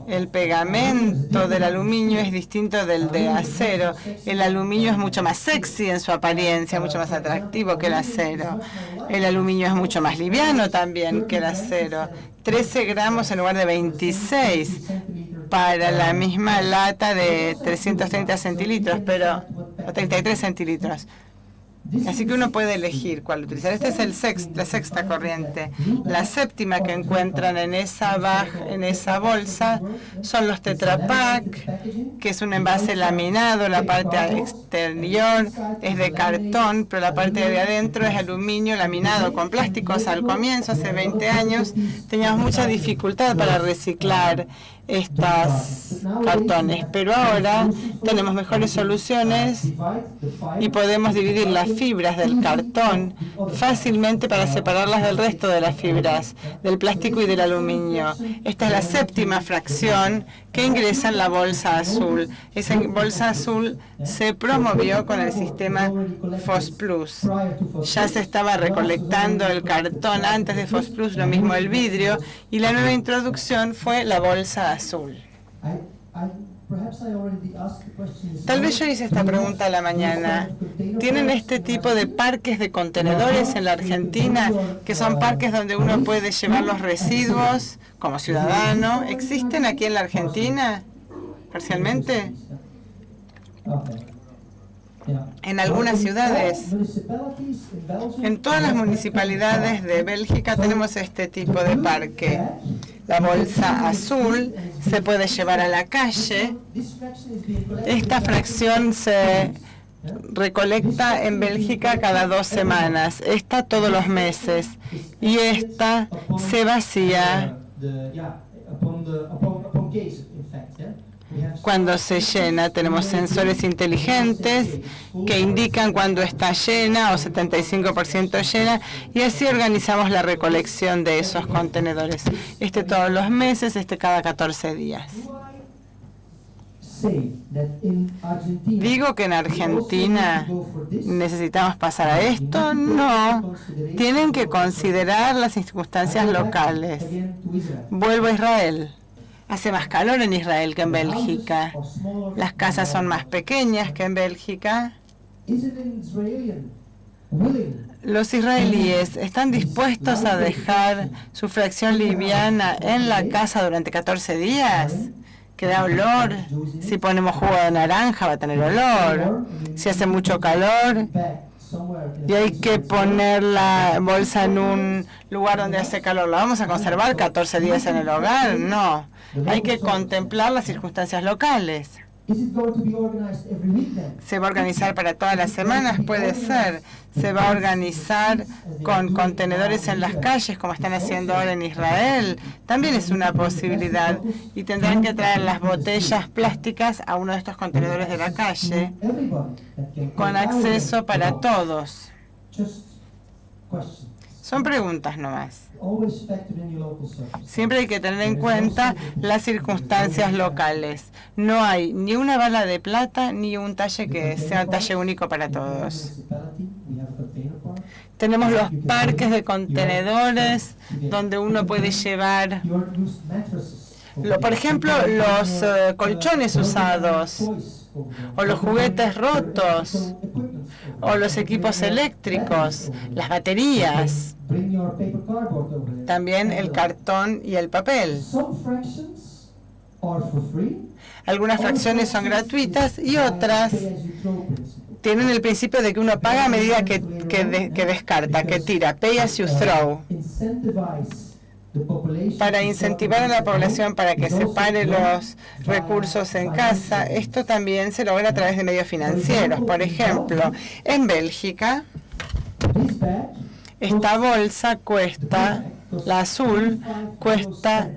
el pegamento del aluminio es distinto del de acero. El aluminio es mucho más sexy en su apariencia, mucho más atractivo que el acero. El aluminio es mucho más liviano también que el acero. 13 gramos en lugar de 26 para la misma lata de 330 centilitros, pero o 33 centilitros. Así que uno puede elegir cuál utilizar. Esta es la sexta corriente. La séptima que encuentran en esa bolsa son los Tetra Pak, que es un envase laminado. La parte exterior es de cartón, pero la parte de adentro es aluminio laminado con plásticos. Al comienzo, hace 20 años, teníamos mucha dificultad para reciclar estos cartones, pero ahora tenemos mejores soluciones y podemos dividir las fibras del cartón fácilmente para separarlas del resto de las fibras, del plástico y del aluminio. Esta es la séptima fracción que ingresa en la bolsa azul. Esa bolsa azul se promovió con el sistema FOSPlus. Ya se estaba recolectando el cartón antes de FOSPlus, lo mismo el vidrio, y la nueva introducción fue la bolsa azul. Tal vez yo hice esta pregunta a la mañana. ¿Tienen este tipo de parques de contenedores en la Argentina, que son parques donde uno puede llevar los residuos como ciudadano? ¿Existen aquí en la Argentina, parcialmente? En algunas ciudades. En todas las municipalidades de Bélgica tenemos este tipo de parque. La bolsa azul se puede llevar a la calle. Esta fracción se recolecta en Bélgica cada 2 semanas. Esta todos los meses. Y esta se vacía cuando se llena. Tenemos sensores inteligentes que indican cuando está llena o 75% llena, y así organizamos la recolección de esos contenedores. Este todos los meses, este cada 14 días. ¿Digo que en Argentina necesitamos pasar a esto? No. Tienen que considerar las circunstancias locales. Vuelvo a Israel. Hace más calor en Israel que en Bélgica. Las casas son más pequeñas que en Bélgica. Los israelíes están dispuestos a dejar su fracción liviana en la casa durante 14 días. Que da olor. Si ponemos jugo de naranja va a tener olor. Si hace mucho calor y hay que poner la bolsa en un lugar donde hace calor, ¿la vamos a conservar 14 días en el hogar? No. Hay que contemplar las circunstancias locales. ¿Se va a organizar para todas las semanas? Puede ser. ¿Se va a organizar con contenedores en las calles, como están haciendo ahora en Israel? También es una posibilidad. Y tendrán que traer las botellas plásticas a uno de estos contenedores de la calle, con acceso para todos. Son preguntas nomás. Siempre hay que tener en cuenta las circunstancias locales. No hay ni una bala de plata ni un talle que sea un talle único para todos. Tenemos los parques de contenedores donde uno puede llevar, por ejemplo, los colchones usados o los juguetes rotos o los equipos eléctricos, las baterías, también el cartón y el papel. Algunas fracciones son gratuitas y otras tienen el principio de que uno paga a medida que descarta, que tira, pay as you throw, para incentivar a la población para que separe los recursos en casa. Esto también se logra a través de medios financieros. Por ejemplo, en Bélgica, esta bolsa cuesta, la azul, cuesta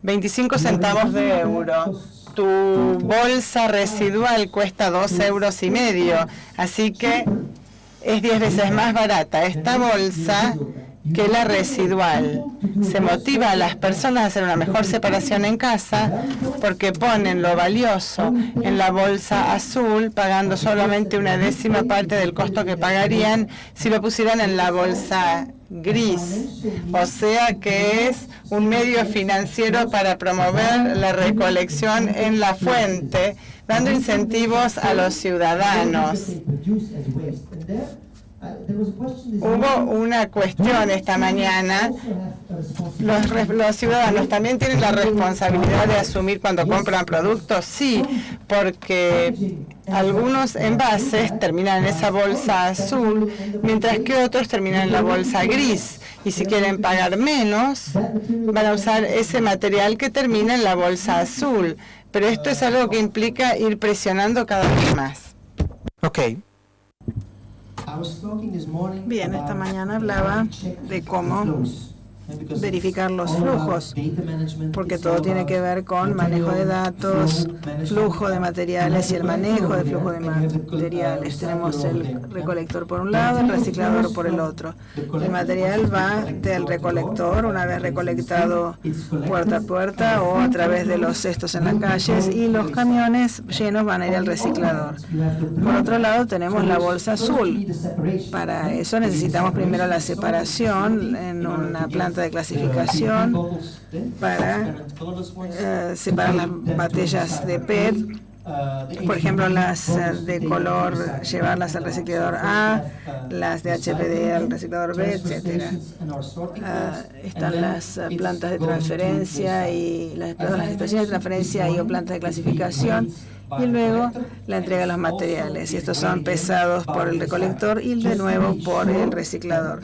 25 centavos de euro. Tu bolsa residual cuesta 2,5 €, así que es 10 veces más barata esta bolsa que la residual. Se motiva a las personas a hacer una mejor separación en casa porque ponen lo valioso en la bolsa azul, pagando solamente una décima parte del costo que pagarían si lo pusieran en la bolsa gris. O sea que es un medio financiero para promover la recolección en la fuente, dando incentivos a los ciudadanos. Hubo una cuestión esta mañana. ¿Los ciudadanos también tienen la responsabilidad de asumir cuando compran productos? Sí, porque algunos envases terminan en esa bolsa azul, mientras que otros terminan en la bolsa gris. Y si quieren pagar menos, van a usar ese material que termina en la bolsa azul. Pero esto es algo que implica ir presionando cada vez más. Okay. Bien, esta mañana hablaba de cómo verificar los flujos, porque todo tiene que ver con manejo de datos, flujo de materiales y el manejo de flujo de materiales. Tenemos el recolector por un lado, el reciclador por el otro. El material va del recolector una vez recolectado puerta a puerta o a través de los cestos en las calles, y los camiones llenos van a ir al reciclador. Por otro lado tenemos la bolsa azul. Para eso necesitamos primero la separación en una planta de clasificación para separar las botellas de PET, por ejemplo las de color, llevarlas al reciclador A, las de HPD al reciclador B, etcétera. Están las plantas de transferencia y las estaciones de transferencia y o plantas de clasificación, y luego la entrega de los materiales. Y estos son pesados por el recolector y de nuevo por el reciclador,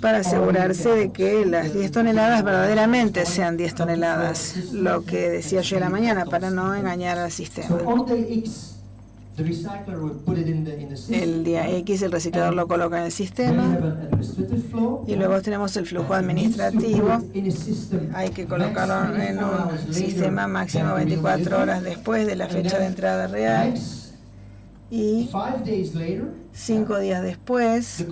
para asegurarse de que las 10 toneladas verdaderamente sean 10 toneladas, lo que decía yo en la mañana, para no engañar al sistema. El día X el reciclador lo coloca en el sistema y luego tenemos el flujo administrativo. Hay que colocarlo en un sistema máximo 24 horas después de la fecha de entrada real, y 5 días después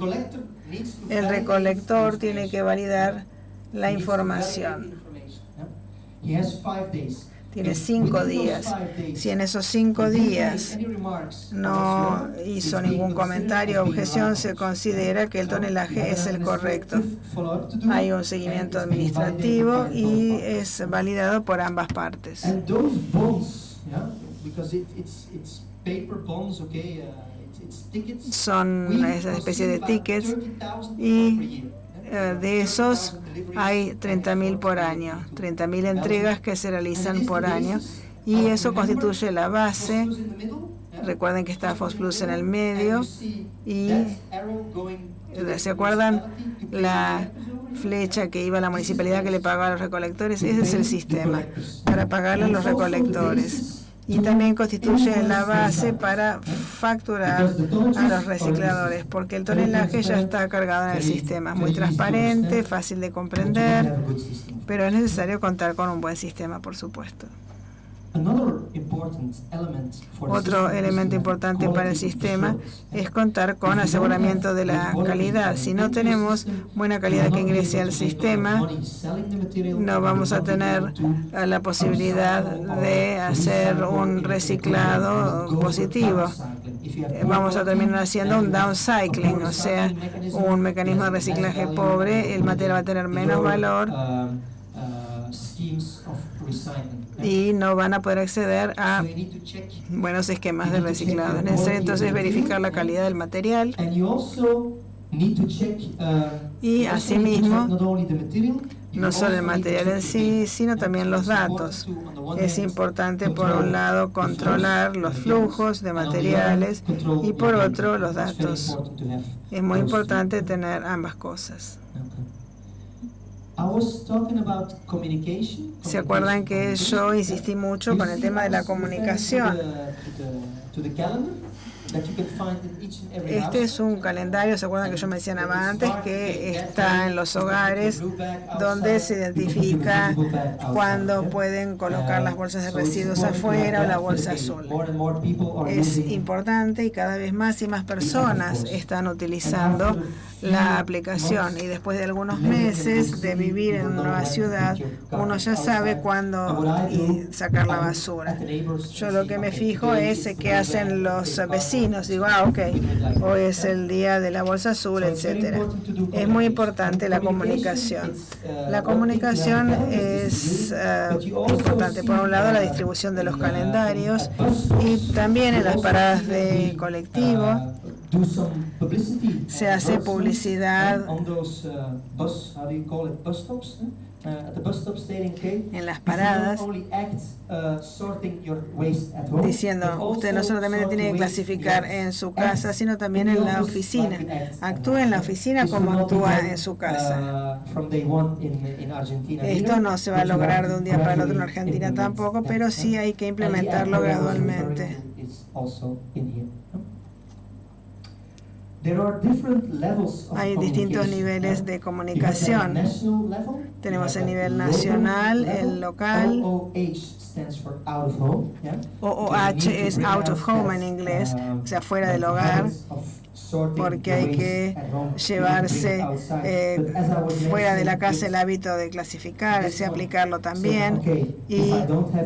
el recolector tiene que validar la información. Tiene 5 días. Si en esos 5 días no hizo ningún comentario o objeción, se considera que el tonelaje es el correcto. Hay un seguimiento administrativo y es validado por ambas partes. Son esa especie de tickets, y de esos hay 30.000 por año, 30.000 entregas que se realizan por año, y eso constituye la base. Recuerden que está FOSPlus en el medio, y ¿se acuerdan la flecha que iba a la municipalidad que le pagaba a los recolectores? Ese es el sistema para pagarle a los recolectores. Y también constituye la base para facturar a los recicladores, porque el tonelaje ya está cargado en el sistema. Es muy transparente, fácil de comprender, pero es necesario contar con un buen sistema, por supuesto. Otro elemento importante para el sistema es contar con aseguramiento de la calidad. Si no tenemos buena calidad que ingrese al sistema, no vamos a tener la posibilidad de hacer un reciclado positivo. Vamos a terminar haciendo un downcycling, o sea, un mecanismo de reciclaje pobre. El material va a tener menos valor y no van a poder acceder a buenos esquemas de reciclado. Es necesario entonces verificar la calidad del material y asimismo no solo el material en sí, sino también los datos. Es importante, por un lado, controlar los flujos de materiales y, por otro, los datos. Es muy importante tener ambas cosas. ¿Se acuerdan que yo insistí mucho con el tema de la comunicación? Este es un calendario, ¿se acuerdan que yo mencionaba antes? Que está en los hogares, donde se identifica cuándo pueden colocar las bolsas de residuos afuera o la bolsa azul. Es importante y cada vez más y más personas están utilizando la aplicación, y después de algunos meses de vivir en una nueva ciudad, uno ya sabe cuándo sacar la basura. Yo lo que me fijo es qué hacen los vecinos. Digo, ok, hoy es el día de la bolsa azul, etcétera. Es muy importante la comunicación. La comunicación es importante. Por un lado, la distribución de los calendarios, y también en las paradas de colectivo se hace publicidad en las paradas, diciendo, usted no solamente tiene que clasificar en su casa, sino también en la oficina. Actúe en la oficina como actúa en su casa. Esto no se va a lograr de un día para el otro en Argentina tampoco, pero sí hay que implementarlo gradualmente. Hay distintos niveles de comunicación. Tenemos el nivel nacional, el local. OOH es out of home en inglés, o sea, fuera del hogar, porque hay que llevarse fuera de la casa el hábito de clasificar, aplicarlo también, y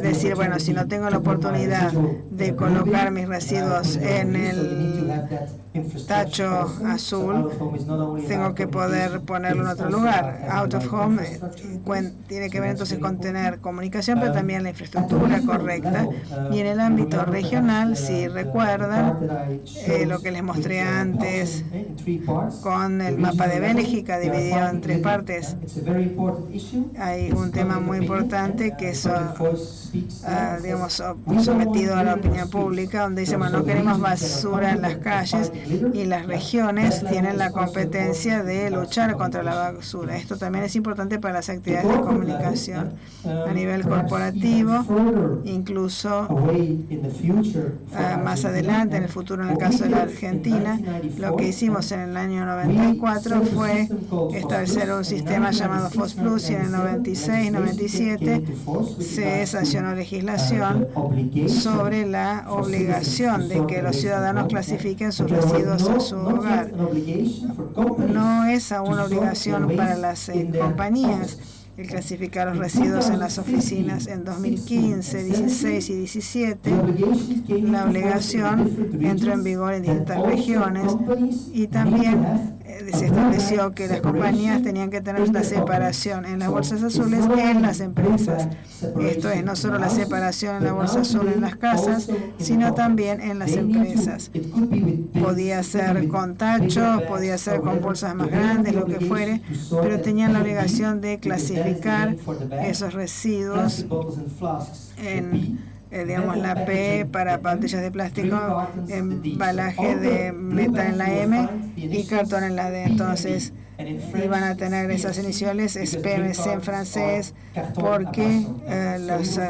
decir, bueno, si no tengo la oportunidad de colocar mis residuos en el tacho azul, tengo que poder ponerlo en otro lugar. Out of home tiene que ver entonces con tener comunicación, pero también la infraestructura correcta. Y en el ámbito regional, si recuerdan lo que les mostré antes con el mapa de Bélgica dividido en 3 partes, hay un tema muy importante que es digamos, sometido a la opinión pública, donde dice, bueno, no queremos basura en las calles, y las regiones tienen la competencia de luchar contra la basura. Esto también es importante para las actividades de comunicación a nivel corporativo, incluso más adelante, en el futuro, en el caso de la Argentina. Lo que hicimos en el año 94 fue establecer un sistema llamado FOS Plus, y en el 96-97 se sancionó legislación sobre la obligación de que los ciudadanos clasifiquen sus residuos en su hogar. No es aún una obligación para las compañías el clasificar los residuos en las oficinas. En 2015, 16 y 17, la obligación entró en vigor en distintas regiones, y también se estableció que las compañías tenían que tener la separación en las bolsas azules en las empresas. Esto es, no solo la separación en la bolsa azul en las casas, sino también en las empresas. Podía ser con tachos, podía ser con bolsas más grandes, lo que fuere, pero tenían la obligación de clasificar esos residuos en digamos, la P para botellas de plástico, embalaje de metal en la M y cartón en la D. Entonces, iban a tener esas iniciales, es PMC en francés, porque los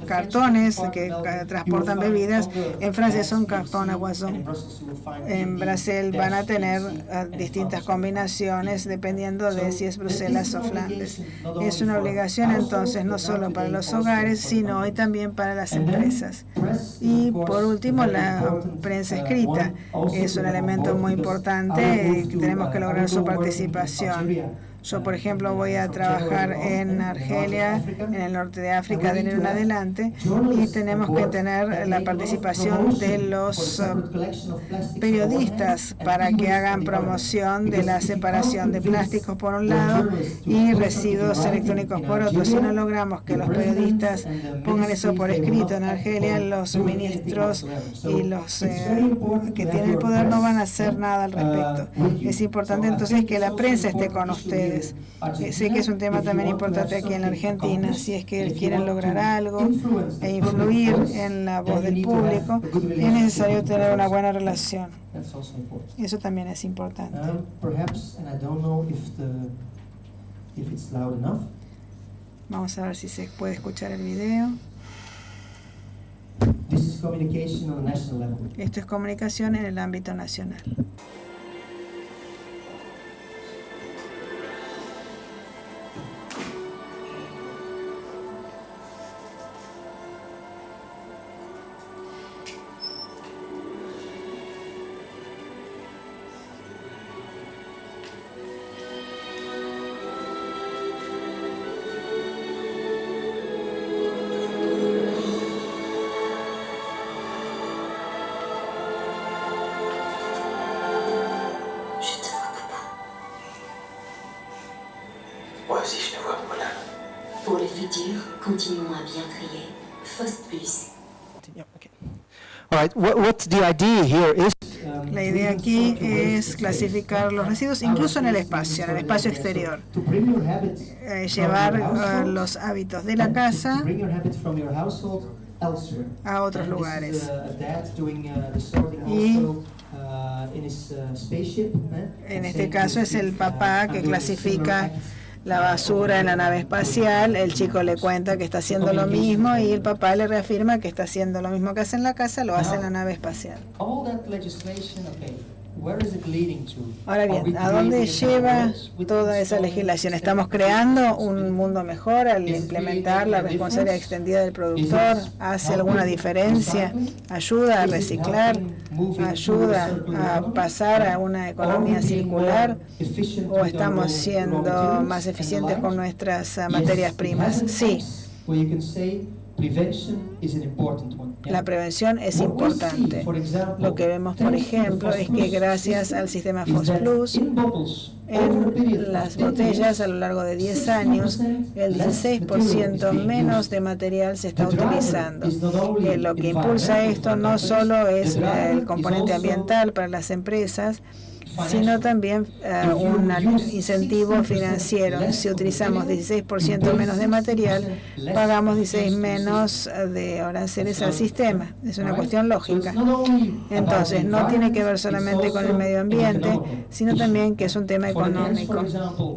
cartones que transportan bebidas en francés son cartón à boisson. En Brasil van a tener distintas combinaciones dependiendo de si es Bruselas o Flandes. Es una obligación entonces no solo para los hogares, sino hoy también para las empresas. Y por último, la prensa escrita es un elemento muy importante, que tenemos que lograr su participación. Yo, por ejemplo, voy a trabajar en Argelia, en el norte de África, de enero en adelante, y tenemos que tener la participación de los periodistas para que hagan promoción de la separación de plásticos por un lado y residuos electrónicos por otro. Si no logramos que los periodistas pongan eso por escrito en Argelia, los ministros y los que tienen el poder no van a hacer nada al respecto. Es importante entonces que la prensa esté con ustedes. Sé que es un tema también importante aquí en la Argentina. Si es que quieren lograr algo e influir en la voz del público, es necesario tener una buena relación. Eso también es importante. Vamos a ver si se puede escuchar el video. Esto es comunicación en el ámbito nacional. Moi aussi, je te vois, madame. Pour le futur, continuons à bien trier. FOSS Plus. Okay. All right. What the idea here is. La idea aquí es clasificar los residuos incluso en el espacio exterior. Llevar los hábitos de la casa a otros lugares. Y en este caso es el papá que clasifica la basura en la nave espacial. El chico le cuenta que está haciendo lo mismo y el papá le reafirma que está haciendo lo mismo que hace en la casa, lo hace en la nave espacial. Ahora bien, ¿a dónde lleva toda esa legislación? ¿Estamos creando un mundo mejor al implementar la responsabilidad extendida del productor? ¿Hace alguna diferencia? ¿Ayuda a reciclar? ¿Ayuda a pasar a una economía circular? ¿O estamos siendo más eficientes con nuestras materias primas? Sí. La prevención es importante. Lo que vemos, por ejemplo, es que gracias al sistema FOSS Plus, en las botellas a lo largo de 10 años, el 16% menos de material se está utilizando. Lo que impulsa esto no solo es el componente ambiental para las empresas, sino también un incentivo financiero. Si utilizamos 16% menos de material, pagamos 16 menos de aranceles al sistema. Es una cuestión lógica. Entonces, no tiene que ver solamente con el medio ambiente, sino también que es un tema económico.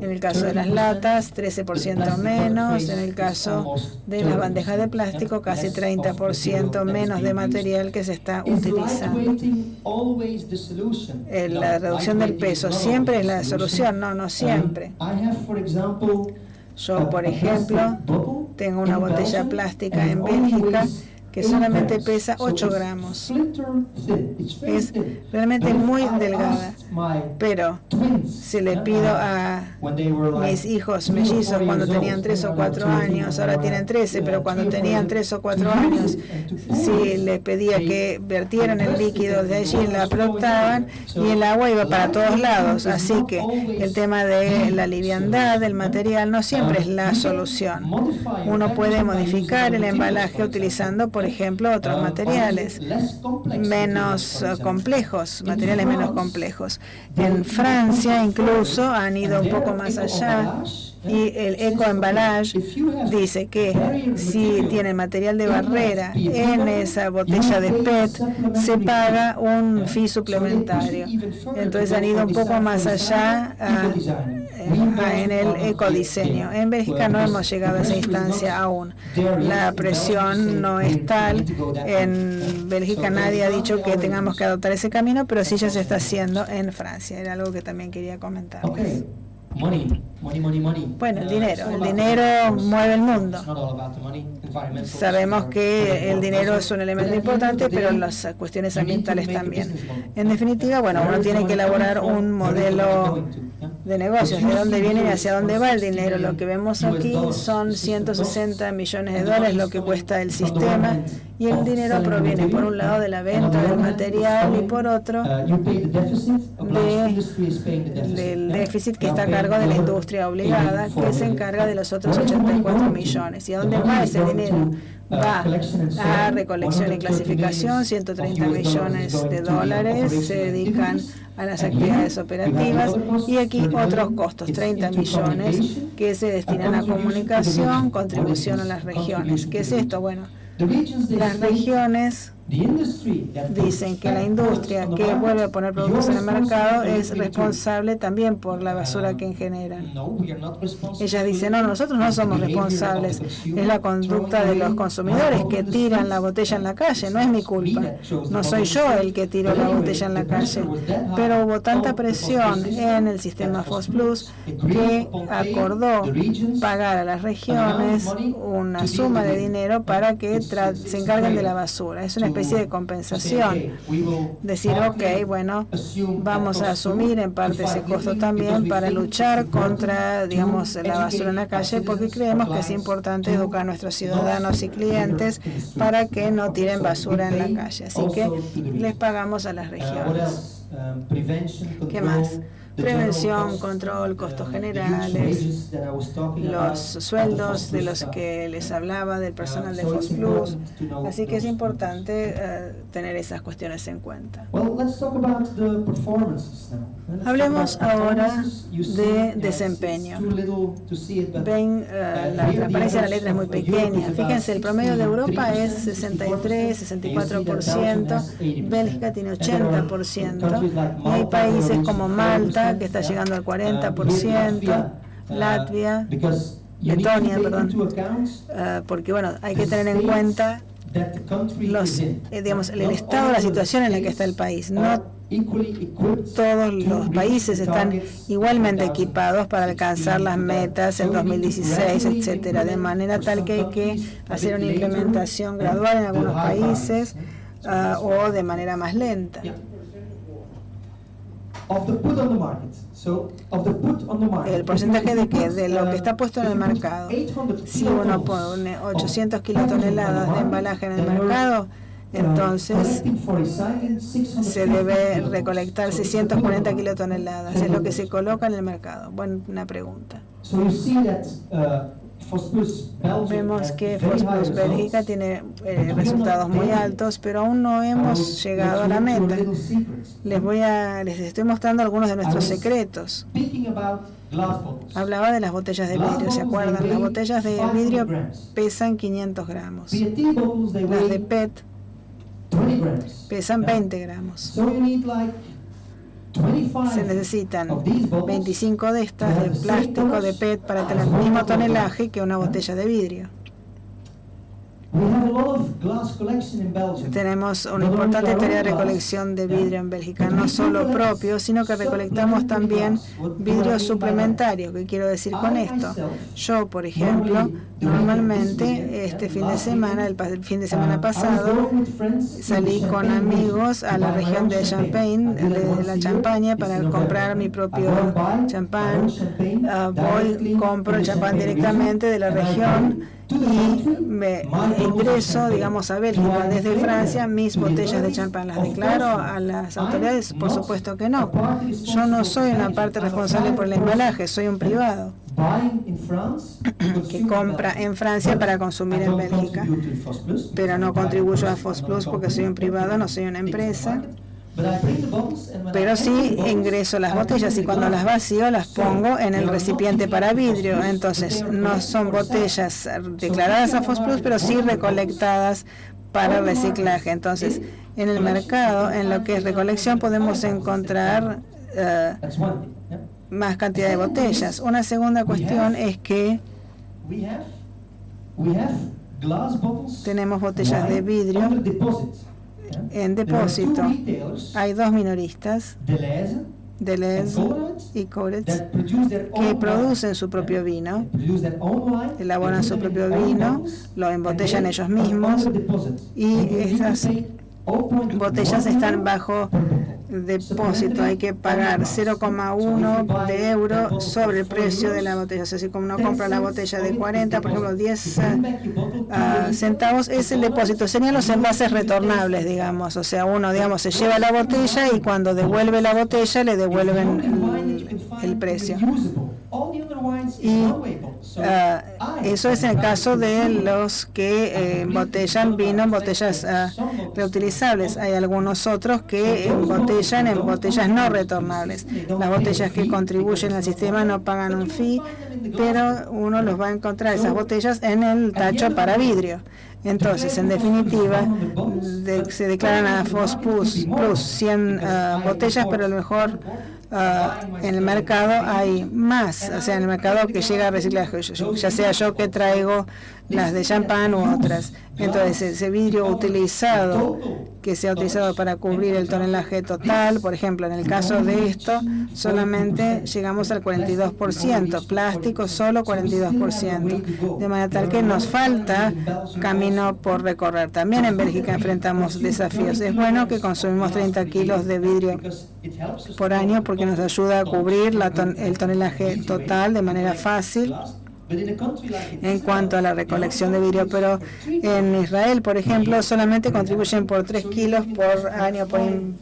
En el caso de las latas, 13% menos. En el caso de las bandejas de plástico, casi 30% menos de material que se está utilizando. La reducción del peso siempre es la solución, no siempre. Yo, por ejemplo, tengo una botella plástica en Bélgica que solamente pesa 8 gramos. Es realmente muy delgada. Pero si le pido a mis hijos mellizos cuando tenían 3 o 4 años, ahora tienen 13, pero cuando tenían 3 o 4 años, si les pedía que vertieran el líquido de allí, la flotaban y el agua iba para todos lados. Así que el tema de la liviandad del material no siempre es la solución. Uno puede modificar el embalaje utilizando, por ejemplo, otros materiales menos complejos, materiales menos complejos. En Francia incluso han ido un poco más allá y el ecoemballage dice que si tiene material de barrera en esa botella de PET, se paga un fee suplementario. Entonces han ido un poco más allá en el ecodiseño. En Bélgica no hemos llegado a esa instancia aún. La presión no es tal. En Bélgica nadie ha dicho que tengamos que adoptar ese camino, pero sí ya se está haciendo en Francia. Era algo que también quería comentarles. Bueno, el dinero mueve el mundo. Sabemos que el dinero es un elemento importante, pero las cuestiones ambientales también. En definitiva, bueno, uno tiene que elaborar un modelo de negocios, de dónde viene y hacia dónde va el dinero. Lo que vemos aquí son 160 millones de dólares lo que cuesta el sistema, y el dinero proviene por un lado de la venta del material y por otro del déficit que está a cargo de la industria obligada, que se encarga de los otros 84 millones. ¿Y a dónde va ese dinero? Va a recolección y clasificación, 130 millones de dólares se dedican a las actividades operativas, y aquí otros costos, 30 millones que se destinan a comunicación, contribución a las regiones. ¿Qué es esto? Bueno, las regiones dicen que la industria que vuelve a poner productos en el mercado es responsable también por la basura que generan. Ellas dicen, no, nosotros no somos responsables, es la conducta de los consumidores que tiran la botella en la calle, no es mi culpa, no soy yo el que tiro la botella en la calle. Pero hubo tanta presión en el sistema FOSPlus que acordó pagar a las regiones una suma de dinero para que se encarguen de la basura. Es una especie de compensación. Decir, ok, bueno, vamos a asumir en parte ese costo también para luchar contra, digamos, la basura en la calle, porque creemos que es importante educar a nuestros ciudadanos y clientes para que no tiren basura en la calle. Así que les pagamos a las regiones. ¿Qué más? Prevención, control, costos generales, los sueldos de los que les hablaba del personal de FOSPlus. Así que es importante tener esas cuestiones en cuenta. Hablemos ahora de desempeño. Ven, la transparencia de la letra es muy pequeña. Fíjense, el promedio de Europa es 63, 64%, Bélgica tiene 80%, y hay países como Malta, que está llegando al 40%, Letonia, porque bueno, hay que tener en cuenta digamos, el estado de la situación en la que está el país. No todos los países están igualmente equipados para alcanzar las metas en 2016, etcétera, de manera tal que hay que hacer una implementación gradual en algunos países o de manera más lenta. El porcentaje de lo que está puesto en el mercado. Si uno pone 800 kilotoneladas de embalaje en el mercado, entonces se debe recolectar 640 kilotoneladas. Es lo que se coloca en el mercado. Buena pregunta. Vemos que FOSPlus Bélgica tiene resultados muy altos, pero aún no hemos llegado a la meta. Les estoy mostrando algunos de nuestros secretos. Hablaba de las botellas de vidrio, ¿se acuerdan? Las botellas de vidrio pesan 500 gramos. Las de PET pesan 20 gramos. Se necesitan 25 de estas de plástico de PET para tener el mismo tonelaje que una botella de vidrio. Tenemos una importante tarea de recolección de vidrio en Bélgica, no solo propio, sino que recolectamos también vidrio suplementario. ¿Qué quiero decir con esto? Yo, por ejemplo, normalmente este fin de semana, el fin de semana pasado, salí con amigos a la región de Champagne, de la Champaña, para comprar mi propio champán. Compro el champán directamente de la región y me ingreso, digamos, a Bélgica desde Francia mis botellas de champán. ¿Las declaro a las autoridades? Por supuesto que no. Yo no soy una parte responsable por el embalaje, soy un privado que compra en Francia para consumir en Bélgica, pero no contribuyo a FOSPlus porque soy un privado, no soy una empresa. Pero sí ingreso las botellas y cuando las vacío las pongo en el recipiente para vidrio. Entonces no son botellas declaradas a FOSPlus, pero sí recolectadas para reciclaje. Entonces en el mercado, en lo que es recolección, podemos encontrar más cantidad de botellas. Una segunda cuestión es que tenemos botellas de vidrio en depósito. Hay dos minoristas, Deleuze y Courets que producen su propio vino, elaboran su propio vino, lo embotellan ellos mismos y esas botellas están bajo depósito. Hay que pagar 0,1 de euro sobre el precio de la botella. O sea, si como uno compra la botella de 40, por ejemplo, 10 centavos, es el depósito. Serían los envases retornables, digamos. O sea, uno, digamos, se lleva la botella y cuando devuelve la botella le devuelven el precio. Y eso es en el caso de los que embotellan vino en botellas reutilizables. Hay algunos otros que embotellan en botellas no retornables. Las botellas que contribuyen al sistema no pagan un fee, pero uno los va a encontrar esas botellas en el tacho para vidrio. Entonces, en definitiva, se declaran a FOS Plus 100 botellas, pero a lo mejor en el mercado hay más, o sea, en el mercado que llega a reciclaje, ya sea yo que traigo las de champán u otras. Entonces, ese vidrio utilizado, que se ha utilizado para cubrir el tonelaje total, por ejemplo, en el caso de esto, solamente llegamos al 42%, plástico solo 42%, de manera tal que nos falta camino por recorrer. También en Bélgica enfrentamos desafíos. Es bueno que consumimos 30 kilos de vidrio por año porque nos ayuda a cubrir el tonelaje total de manera fácil en cuanto a la recolección de vidrio, pero en Israel, por ejemplo, solamente contribuyen por 3 kilos por año por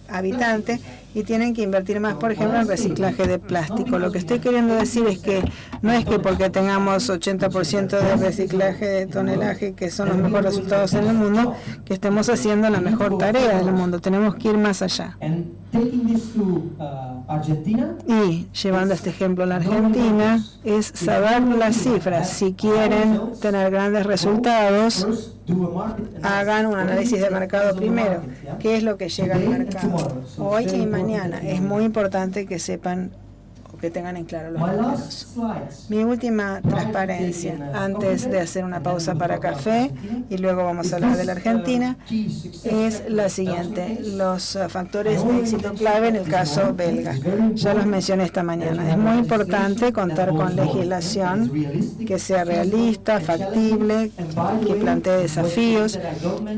habitante y tienen que invertir más, por ejemplo, en reciclaje de plástico. Lo que estoy queriendo decir es que no es que porque tengamos 80% de reciclaje de tonelaje, que son los mejores resultados en el mundo, que estemos haciendo la mejor tarea del mundo. Tenemos que ir más allá. Y llevando este ejemplo a la Argentina, es saber las cifras. Si quieren tener grandes resultados, hagan un análisis de mercado primero. ¿Qué es lo que llega al mercado hoy y mañana? Es muy importante que sepan o que tengan en claro los números. Mi última transparencia, antes de hacer una pausa para café, y luego vamos a hablar de la Argentina, es la siguiente. Los factores de éxito clave en el caso belga. Ya los mencioné esta mañana. Es muy importante contar con legislación que sea realista, factible, que plantee desafíos,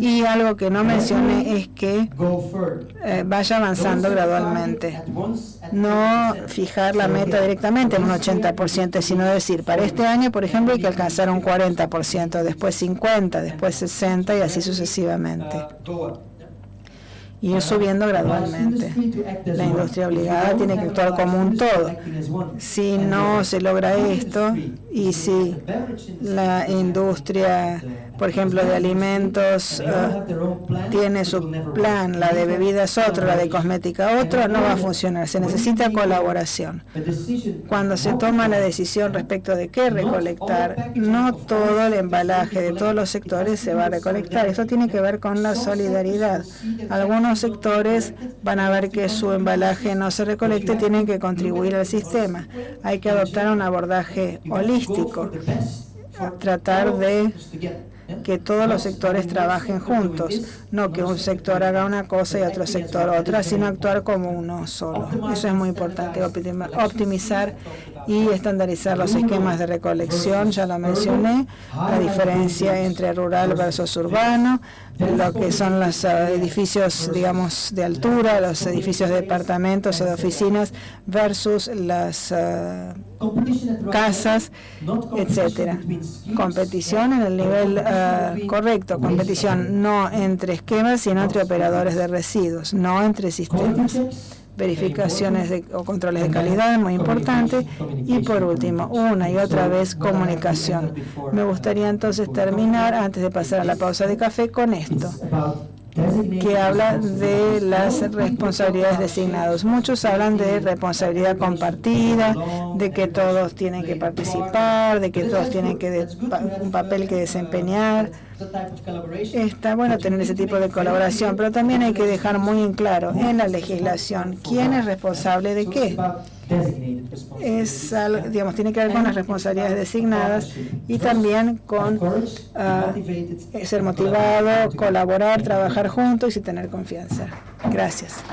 y algo que no mencioné es que vaya avanzando gradualmente. No fijar la meta directamente en un 80%, sino decir, para este año, por ejemplo, hay que alcanzar un 40%, después 50%, después 60% y así sucesivamente. Y ir subiendo gradualmente. La industria obligada tiene que actuar como un todo. Si no se logra esto, y si la industria, por ejemplo, de alimentos tiene su plan, la de bebidas otro, la de cosmética otro, no va a funcionar. Se necesita colaboración. Cuando se toma la decisión respecto de qué recolectar, no todo el embalaje de todos los sectores se va a recolectar. Esto tiene que ver con la solidaridad. Algunos sectores van a ver que su embalaje no se recolecte, tienen que contribuir al sistema. Hay que adoptar un abordaje holístico, tratar de que todos los sectores trabajen juntos, no que un sector haga una cosa y otro sector otra, sino actuar como uno solo. Eso es muy importante, optimizar y estandarizar los esquemas de recolección, ya lo mencioné, la diferencia entre rural versus urbano, lo que son los edificios, digamos, de altura, los edificios de departamentos o de oficinas versus las casas, etcétera. Competición en el nivel correcto, competición no entre esquemas, sino entre operadores de residuos, no entre sistemas. Verificaciones o controles de calidad, muy importante. Y por último, una y otra vez, comunicación. Me gustaría entonces terminar, antes de pasar a la pausa de café, con esto, que habla de las responsabilidades designadas. Muchos hablan de responsabilidad compartida, de que todos tienen que participar, de que todos tienen un papel que desempeñar. Está bueno tener ese tipo de colaboración, pero también hay que dejar muy en claro en la legislación quién es responsable de qué. Digamos, tiene que ver con las responsabilidades designadas y también con ser motivado, colaborar, trabajar juntos y tener confianza. Gracias.